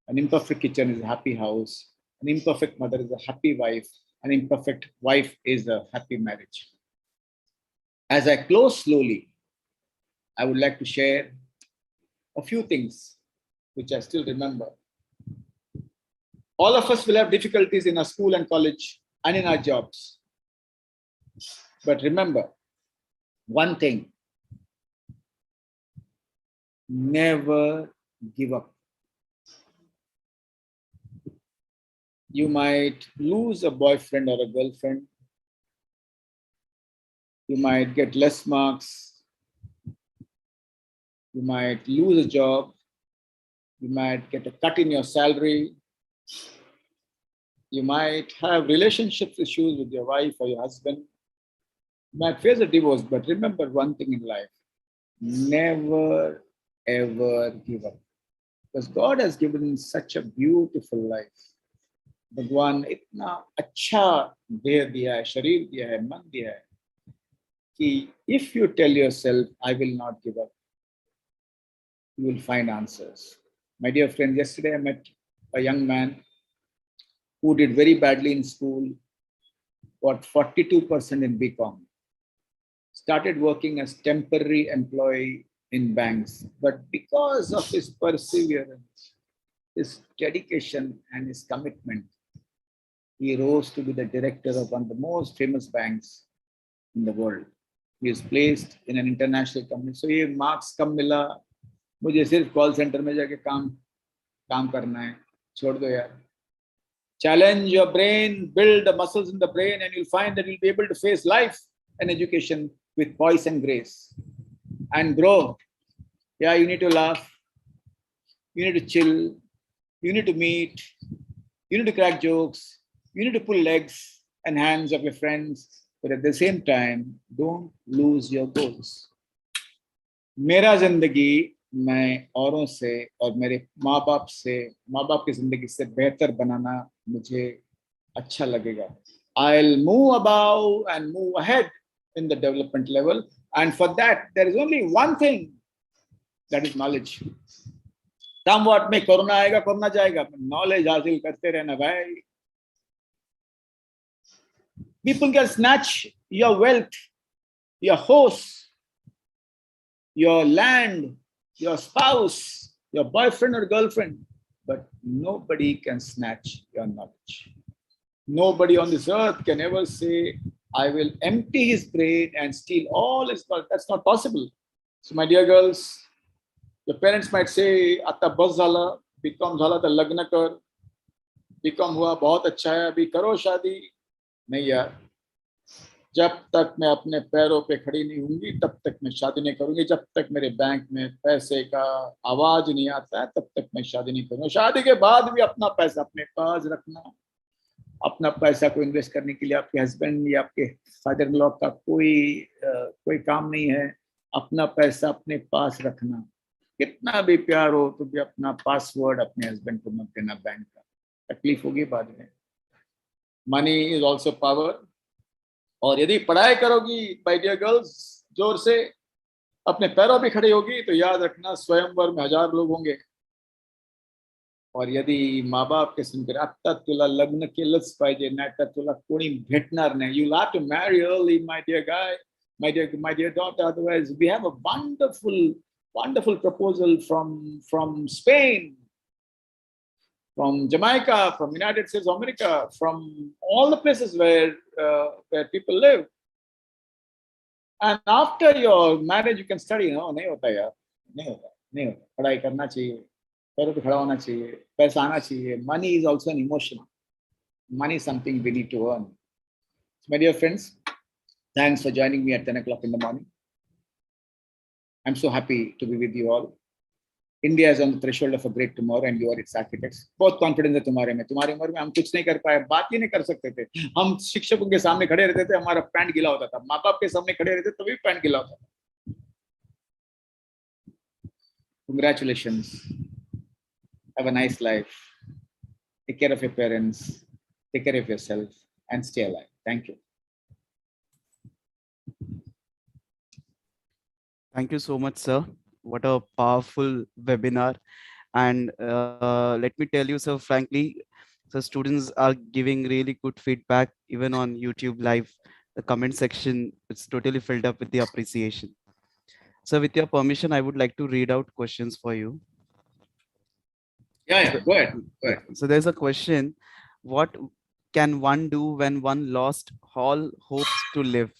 an imperfect kitchen is a happy house, an imperfect mother is a happy wife, an imperfect wife is a happy marriage. As I close slowly, I would like to share a few things which I still remember. All of us will have difficulties in our school and college and in our jobs. But remember one thing: never give up. You might lose a boyfriend or a girlfriend. You might get less marks. You might lose a job. You might get a cut in your salary. You might have relationship issues with your wife or your husband. You might face a divorce, but remember one thing in life: never ever give up. Because God has given such a beautiful life. भगवान इतना अच्छा देह दिया है, शरीर दिया है, मन दिया है कि if you tell yourself, I will not give up, you will find answers. My dear friend, yesterday I met a young man who did very badly in school, got 42% in BCom, started working as temporary employee in banks, but because of his perseverance, his dedication and his commitment, he rose to be the director of one of the most famous banks in the world. He is placed in an international company. So ये marks कम मिला, मुझे सिर्फ call center में जाके काम करना है, छोड़ दो यार. Challenge your brain, build the muscles in the brain, and you'll find that you'll be able to face life and education with poise and grace and grow. Yeah, you need to laugh, you need to chill, you need to meet, you need to crack jokes, you need to pull legs and hands of your friends, but at the same time, don't lose your goals. मेरा जिंदगी मैं औरों से और मेरे माँ बाप की जिंदगी से बेहतर बनाना मुझे अच्छा लगेगा. I'll move above and move ahead in the development level, and for that there is only one thing, that is knowledge. Somewhat में कोरोना आएगा, कोरोना जाएगा, knowledge हासिल करते रहना भाई. People can snatch your wealth, your horse, your land, your spouse, your boyfriend or girlfriend, but nobody can snatch your knowledge. Nobody on this earth can ever say, I will empty his brain and steal all his knowledge. That's not possible. So my dear girls, your parents might say, आता बस झाला, BCom झाला तर लग्न कर, BCom हुआ बहुत अच्छा है, अभी करो शादी. नहीं यार, जब तक मैं अपने पैरों पे खड़ी नहीं होंगी तब तक मैं शादी नहीं करूंगी. जब तक मेरे बैंक में पैसे का आवाज नहीं आता है तब तक मैं शादी नहीं करूंगा. शादी के बाद भी अपना पैसा अपने पास रखना. अपना पैसा को इन्वेस्ट करने के लिए आपके हस्बैंड या आपके फादर इन लॉ का कोई काम नहीं है. अपना पैसा अपने पास रखना. कितना भी प्यार हो तो भी अपना पासवर्ड अपने हस्बैंड को मत देना बैंक का. तकलीफ होगी बाद में. Money is also power. और यदि पढ़ाई करोगी माय डियर गर्ल्स जोर से, अपने पैरों पे खड़ी होगी, तो याद रखना स्वयंवर में 1000 लोग होंगे. और यदि माँ बाप के सुनकर आता तुला लग्न केलंच पाहिजे, नाहीतर तुला कोणी भेटणार नाही, you have to marry early, my dear guy, my dear daughter. Otherwise, we have a wonderful proposal from Spain, from Jamaica, from United States of America, from all the places where people live. And after your marriage, you can study. No, नहीं होता यार, नहीं होता. पढ़ाई करना चाहिए, पैरों पे खड़ा होना चाहिए, पैसा आना चाहिए. Money is also an emotion. Money is something we need to earn. So my dear friends, thanks for joining me at 10 o'clock in the morning. I'm so happy to be with you all. India is on the threshold of a great tomorrow and you are its architects. बहुत confidence है तुम्हारे में. तुम्हारी उम्र में हम कुछ नहीं कर पाए, बात ही नहीं कर सकते थे. हम शिक्षकों के सामने खड़े रहते थे, हमारा पैंट गीला होता था. माँ बाप के सामने खड़े रहते तभी पैंट गीला होता था. Congratulations. Have a nice life. Take care of your parents. Take care of yourself and stay alive. Thank you. Thank you so much, sir. What a powerful webinar. And let me tell you, sir, frankly, the students are giving really good feedback, even on YouTube Live. The comment section is totally filled up with the appreciation. So with your permission, I would like to read out questions for you. Yeah, So, go ahead. Go yeah, ahead. so there's a question. What can one do when one lost all hopes to live?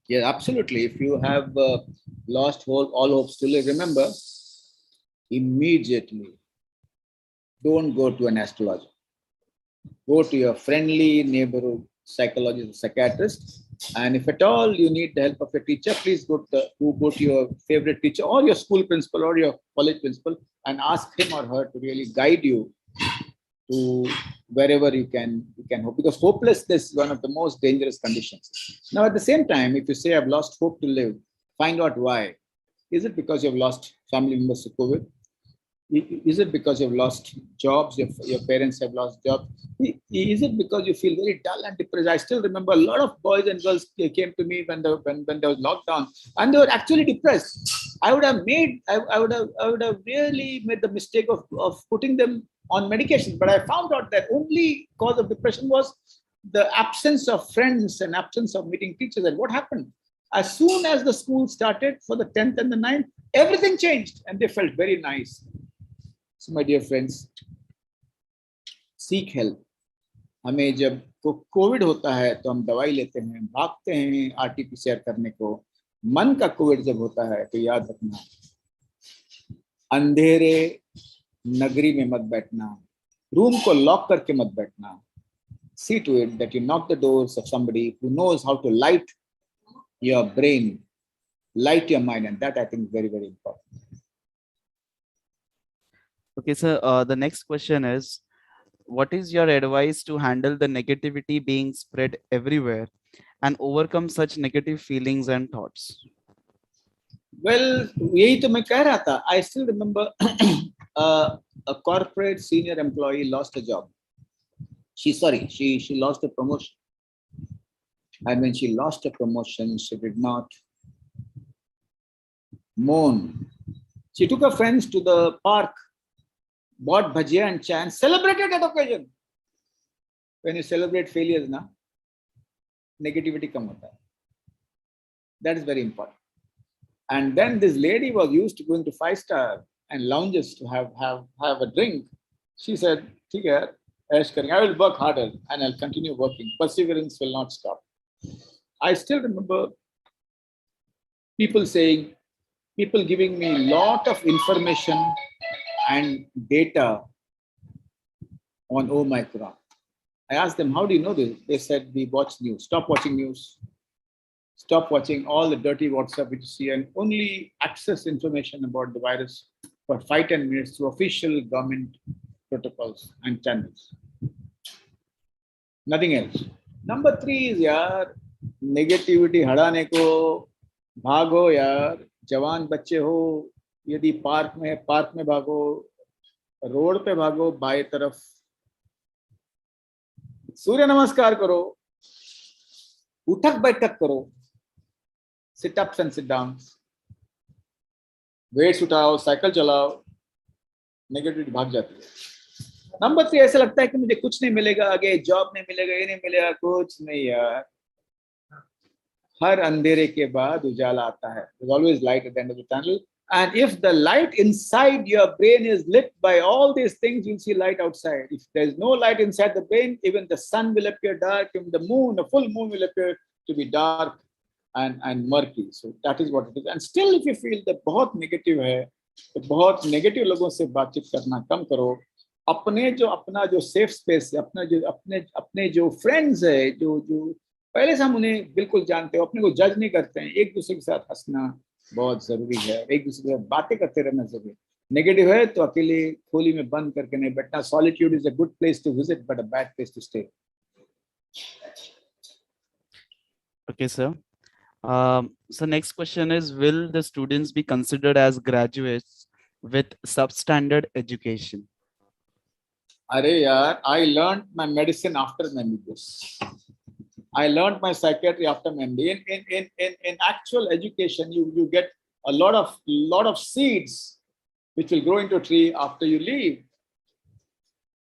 Yeah, absolutely. If you have lost all hopes to live, remember, immediately don't go to an astrologer. Go to your friendly neighborhood psychologist, psychiatrist, and if at all you need the help of a teacher, please go to your favorite teacher or your school principal or your college principal and ask him or her to really guide you to wherever you can hope, because hopelessness is one of the most dangerous conditions. Now, at the same time, if you say I've lost hope to live, find out why. Is it because you've lost family members to COVID? Is it because you've lost jobs? Your parents have lost jobs? Is it because you feel very dull and depressed? I still remember a lot of boys and girls came to me when there was lockdown, and they were actually depressed. I would have really made the mistake of putting them on medication, but I found out that only cause of depression was the absence of friends and absence of meeting teachers. And what happened? As soon as the school started for the 10th and the 9th, everything changed and they felt very nice. So my dear friends, seek help. हमें जब Covid होता है तो हम दवाई लेते हैं, भागते हैं आरटीपीसीआर करने को. मन का कोविड जब होता है तो याद रखना, अंधेरे नगरी में मत बैठना, रूम को लॉक करके मत बैठना. See to it that you knock the doors of somebody who knows how to light your brain, light your mind, and that I think is very, very important. Okay, sir. The next question is, what is your advice to handle the negativity being spread everywhere and overcome such negative feelings and thoughts? Well, यही तो मैं कह रहा था. I still remember a corporate senior employee lost a job. She lost a promotion. And when she lost a promotion, she did not mourn. She took her friends to the park, bought bhajia and chai, and celebrated that occasion. When you celebrate failures, na, negativity come hota hai. That is very important. And then this lady was used to going to 5-star and lounges to have a drink. She said, "ठीक है, ऐश करेंगे. I will work harder and I'll continue working. Perseverance will not stop." I still remember people giving me a lot of information and data on Omicron. I asked them, "How do you know this?" They said, "We watch news." Stop watching news. Stop watching all the dirty WhatsApp which you see, and only access information about the virus for 5-10 minutes through official government protocols and channels. Nothing else. Number 3 is, यार, negativity हटाने को भागो यार. जवान बच्चे हो, यदि park में भागो, रोड पे भागो, बाएं तरफ सूर्य नमस्कार करो, उठक बैठक करो, sit ups and sit downs, weights उठाओ, साइकिल चलाओ, नेगेटिविटी भाग जाती है. नंबर 3, ऐसा लगता है कि मुझे कुछ नहीं मिलेगा आगे, जॉब नहीं मिलेगा, ये नहीं मिलेगा, कुछ नहीं यार. हर अंधेरे के बाद उजाला आता है. There's always light at the end of the tunnel. And if the light inside your brain is lit by all these things, you'll see light outside. If there's no light inside the brain, even the sun will appear dark, even the moon, the full moon will appear to be dark and murky. So that is what it is. And still, if you feel that बहुत negative है, तो बहुत negative लोगों से बातचीत करना कम करो. अपना जो safe space है, अपने जो friends है, जो पहले से हम उन्हें बिल्कुल जानते हो, अपने को जज नहीं करते हैं, एक दूसरे के साथ हंसना बहुत जरूरी है, एक दूसरे के साथ बातें करते रहना जरूरी है. नेगेटिव है तो अकेले खोली में बंद करके नहीं बैठना. Solitude is a good place to visit but a bad place to stay. Okay, sir. So next question is, will the students be considered as graduates with substandard education? Arey yaar, I learned my medicine after my MBBS. I learned my psychiatry after my MBA. In actual education, you get a lot of seeds which will grow into a tree after you leave.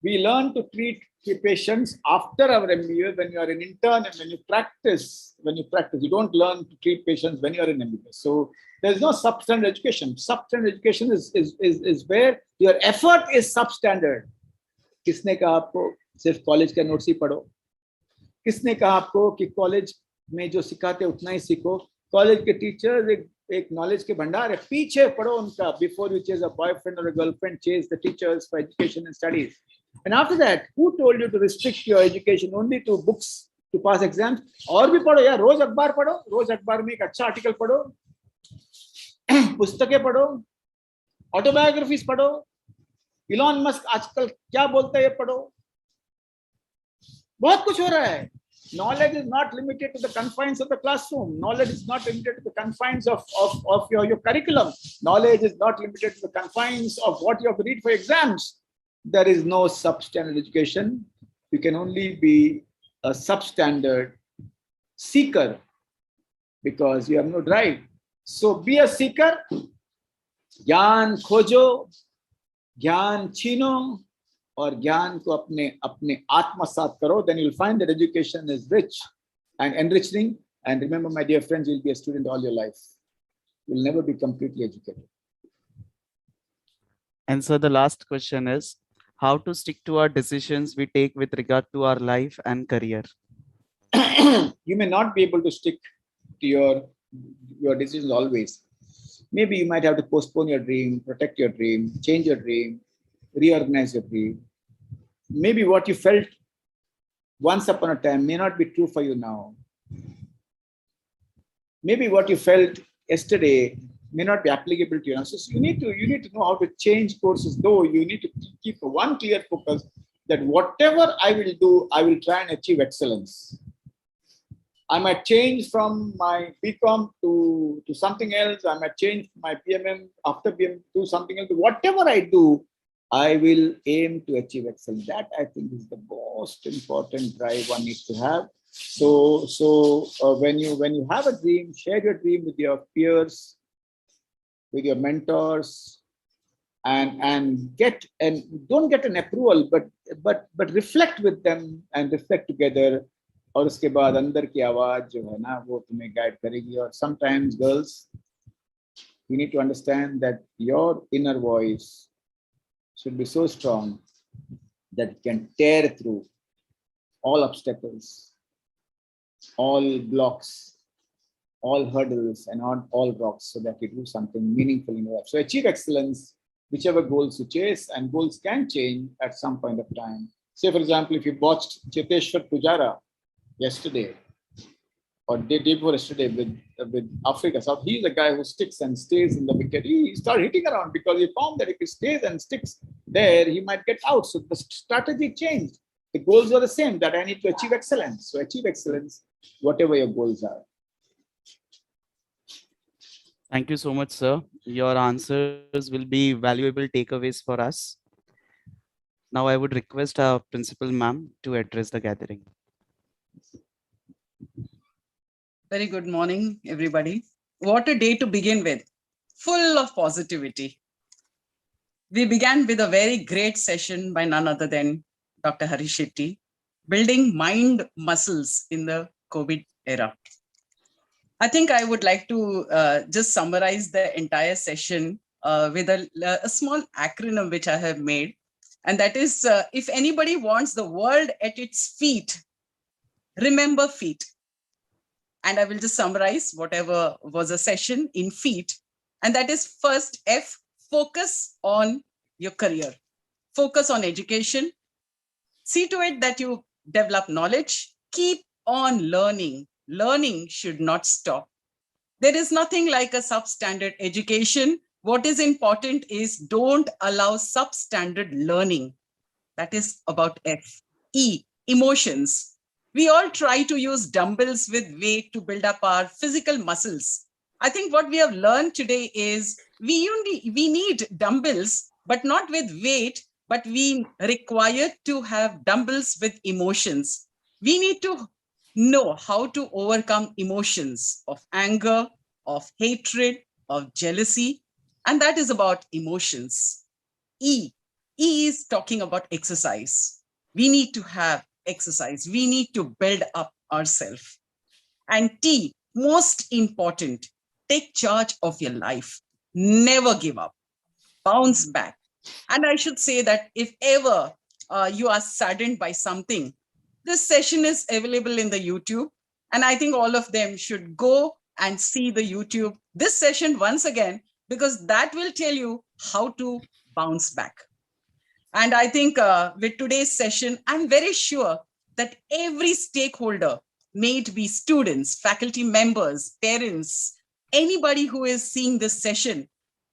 We learn to treat patients after our MBA when you are an intern and when you practice. You don't learn to treat patients when you are in MBA. So there's no substandard education. Substandard education is where your effort is substandard. किसने कहा आपको सिर्फ college का notes ही पढ़ो? किसने कहा आपको कि कॉलेज में जो सिखाते उतना ही सीखो? कॉलेज के टीचर्स एक नॉलेज के भंडार है, पीछे पढ़ो उनका. Before you chase a boyfriend or a girlfriend, chase the teachers for education and studies. And after that, who told you to restrict your education only to books to pass exams? और भी पढ़ो यार, रोज अखबार पढ़ो, रोज अखबार में एक अच्छा आर्टिकल पढ़ो, पुस्तकें पढ़ो, ऑटोबायोग्राफीज पढ़ो, इलॉन मस्क आजकल क्या बोलता है ये पढ़ो. बहुत कुछ हो रहा है. Knowledge is not limited to the confines of the classroom. Knowledge is not limited to the confines of your curriculum. Knowledge is not limited to the confines of what you have to read for exams. There is no substandard education. You can only be a substandard seeker because you have no drive. So be a seeker. ज्ञान खोजो, ज्ञान छीनो और ज्ञान को अपने अपने आत्मसात करो. Then you'll find that education is rich and enriching. And remember, my dear friends, you'll be a student all your life. You'll never be completely educated. And so the last question is, how to stick to our decisions we take with regard to our life and career? You may not be able to stick to your decisions always. Maybe you might have to postpone your dream, protect your dream, change your dream, reorganize your dream. Maybe what you felt once upon a time may not be true for you now. Maybe what you felt yesterday may not be applicable to you now. So you need to know how to change courses, though you need to keep one clear focus that whatever I will do, I will try and achieve excellence. I might change from my BCom to something else. I might change my PMM after PMM to something else. Whatever I do, I will aim to achieve excellence. That I think is the most important drive one needs to have. So when you have a dream, share your dream with your peers, with your mentors, and don't get an approval, but reflect with them and reflect together. और उसके बाद अंदर की आवाज जो है ना वो तुम्हें गाइड करेगी. और sometimes girls, you need to understand that your inner voice should be so strong that it can tear through all obstacles, all blocks, all hurdles, and all rocks, so that you do something meaningful in your life. So achieve excellence, whichever goals you chase, and goals can change at some point of time. Say, for example, if you watched Cheteshwar Pujara yesterday or day before yesterday with Africa South, he's a guy who sticks and stays in the wicket. He started hitting around because he found that if he stays and sticks there, he might get out. So the strategy changed. The goals were the same, that I need to achieve excellence. So achieve excellence, whatever your goals are. Thank you so much, sir. Your answers will be valuable takeaways for us. Now I would request our principal ma'am to address the gathering. Very good morning, everybody. What a day to begin with, full of positivity. We began with a very great session by none other than Dr. Harish Shetty, building mind muscles in the COVID era. I think I would like to just summarize the entire session with a small acronym which I have made. And that is, if anybody wants the world at its feet, remember feet. And I will just summarize whatever was a session in feet. And that is first F, focus on your career. Focus on education. See to it that you develop knowledge. Keep on learning. Learning should not stop. There is nothing like a substandard education. What is important is don't allow substandard learning. That is about F. E, emotions. We all try to use dumbbells with weight to build up our physical muscles. I think what we have learned today is we need dumbbells, but not with weight, but we require to have dumbbells with emotions. We need to know how to overcome emotions of anger, of hatred, of jealousy, and that is about emotions. E is talking about exercise. We need to have exercise. We need to build up ourselves. And T, most important, take charge of your life. Never give up. Bounce back. And I should say that if ever you are saddened by something, this session is available in the YouTube. And I think all of them should go and see the YouTube, this session once again, because that will tell you how to bounce back. And I think with today's session, I'm very sure that every stakeholder, may it be students, faculty members, parents, anybody who is seeing this session,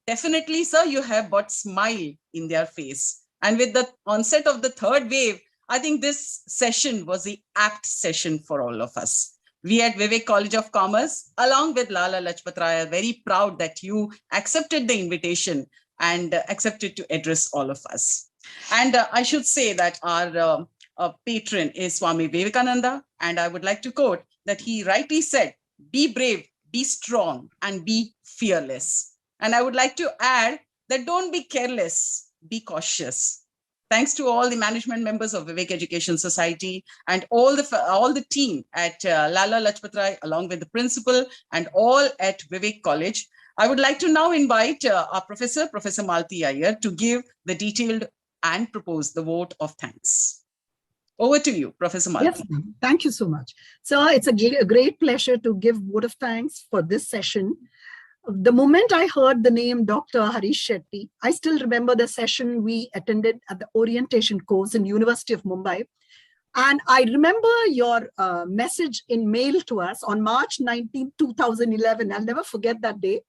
definitely, sir, you have got smile in their face. And with the onset of the third wave, I think this session was the apt session for all of us. We at Vivek College of Commerce, along with Lala Lajpat Rai, are very proud that you accepted the invitation and accepted to address all of us. And I should say that our patron is Swami Vivekananda. And I would like to quote that he rightly said, be brave, be strong, and be fearless. And I would like to add that don't be careless, be cautious. Thanks to all the management members of Vivek Education Society and all the team at Lala Lajpat Rai, along with the principal and all at Vivek College. I would like to now invite our Professor Malti Iyer, to give the detailed and propose the vote of thanks. Over to you, Professor Malti. Yes, thank you so much. So it's a great pleasure to give vote of thanks for this session. The moment I heard the name Dr. Harish Shetty, I still remember the session we attended at the orientation course in University of Mumbai. And I remember your message in mail to us on March 19, 2011. I'll never forget that day.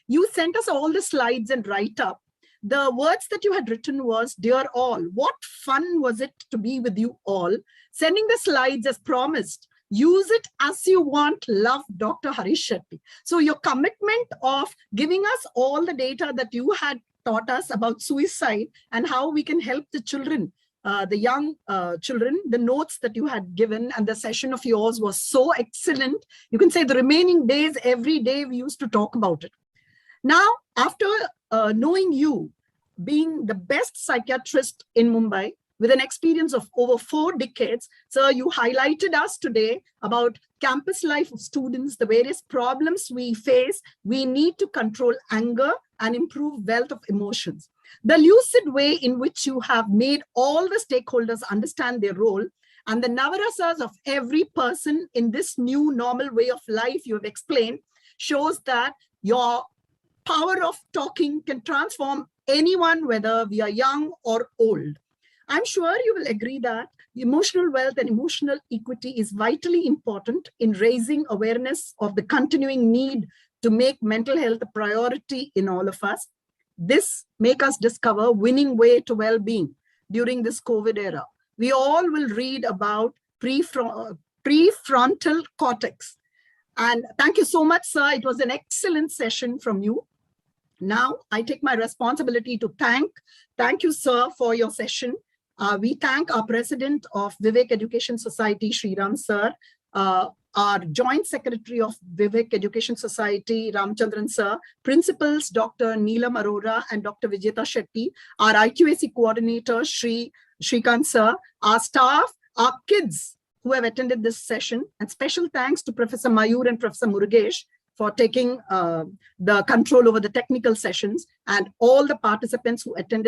You sent us all the slides and write-up. The words that you had written was, "Dear all, what fun was it to be with you all. Sending the slides as promised. Use it as you want. Love, Dr. Harish Shetty." So your commitment of giving us all the data that you had taught us about suicide and how we can help the children, the young children, the notes that you had given, and the session of yours was so excellent. You can say the remaining days, every day we used to talk about it. Now, after knowing you, being the best psychiatrist in Mumbai, with an experience of over 4 decades, sir, you highlighted us today about campus life of students, the various problems we face. We need to control anger and improve wealth of emotions. The lucid way in which you have made all the stakeholders understand their role, and the navarasas of every person in this new normal way of life you have explained, shows that your power of talking can transform anyone, whether we are young or old. I'm sure you will agree that emotional wealth and emotional equity is vitally important in raising awareness of the continuing need to make mental health a priority in all of us. This make us discover winning way to well-being during this COVID era. We all will read about prefrontal cortex. And thank you so much, sir. It was an excellent session from you. Now I take my responsibility to thank you, sir, for your session. We thank our president of Vivek Education Society, Sriram sir, our joint secretary of Vivek Education Society, Ramchandran sir, principals, Dr. Neelam Arora and Dr. Vijeta Shetty, our IQAC coordinator, Shrikant sir, our staff, our kids who have attended this session, and special thanks to Professor Mayur and Professor Murugesh for taking the control over the technical sessions, and all the participants who attended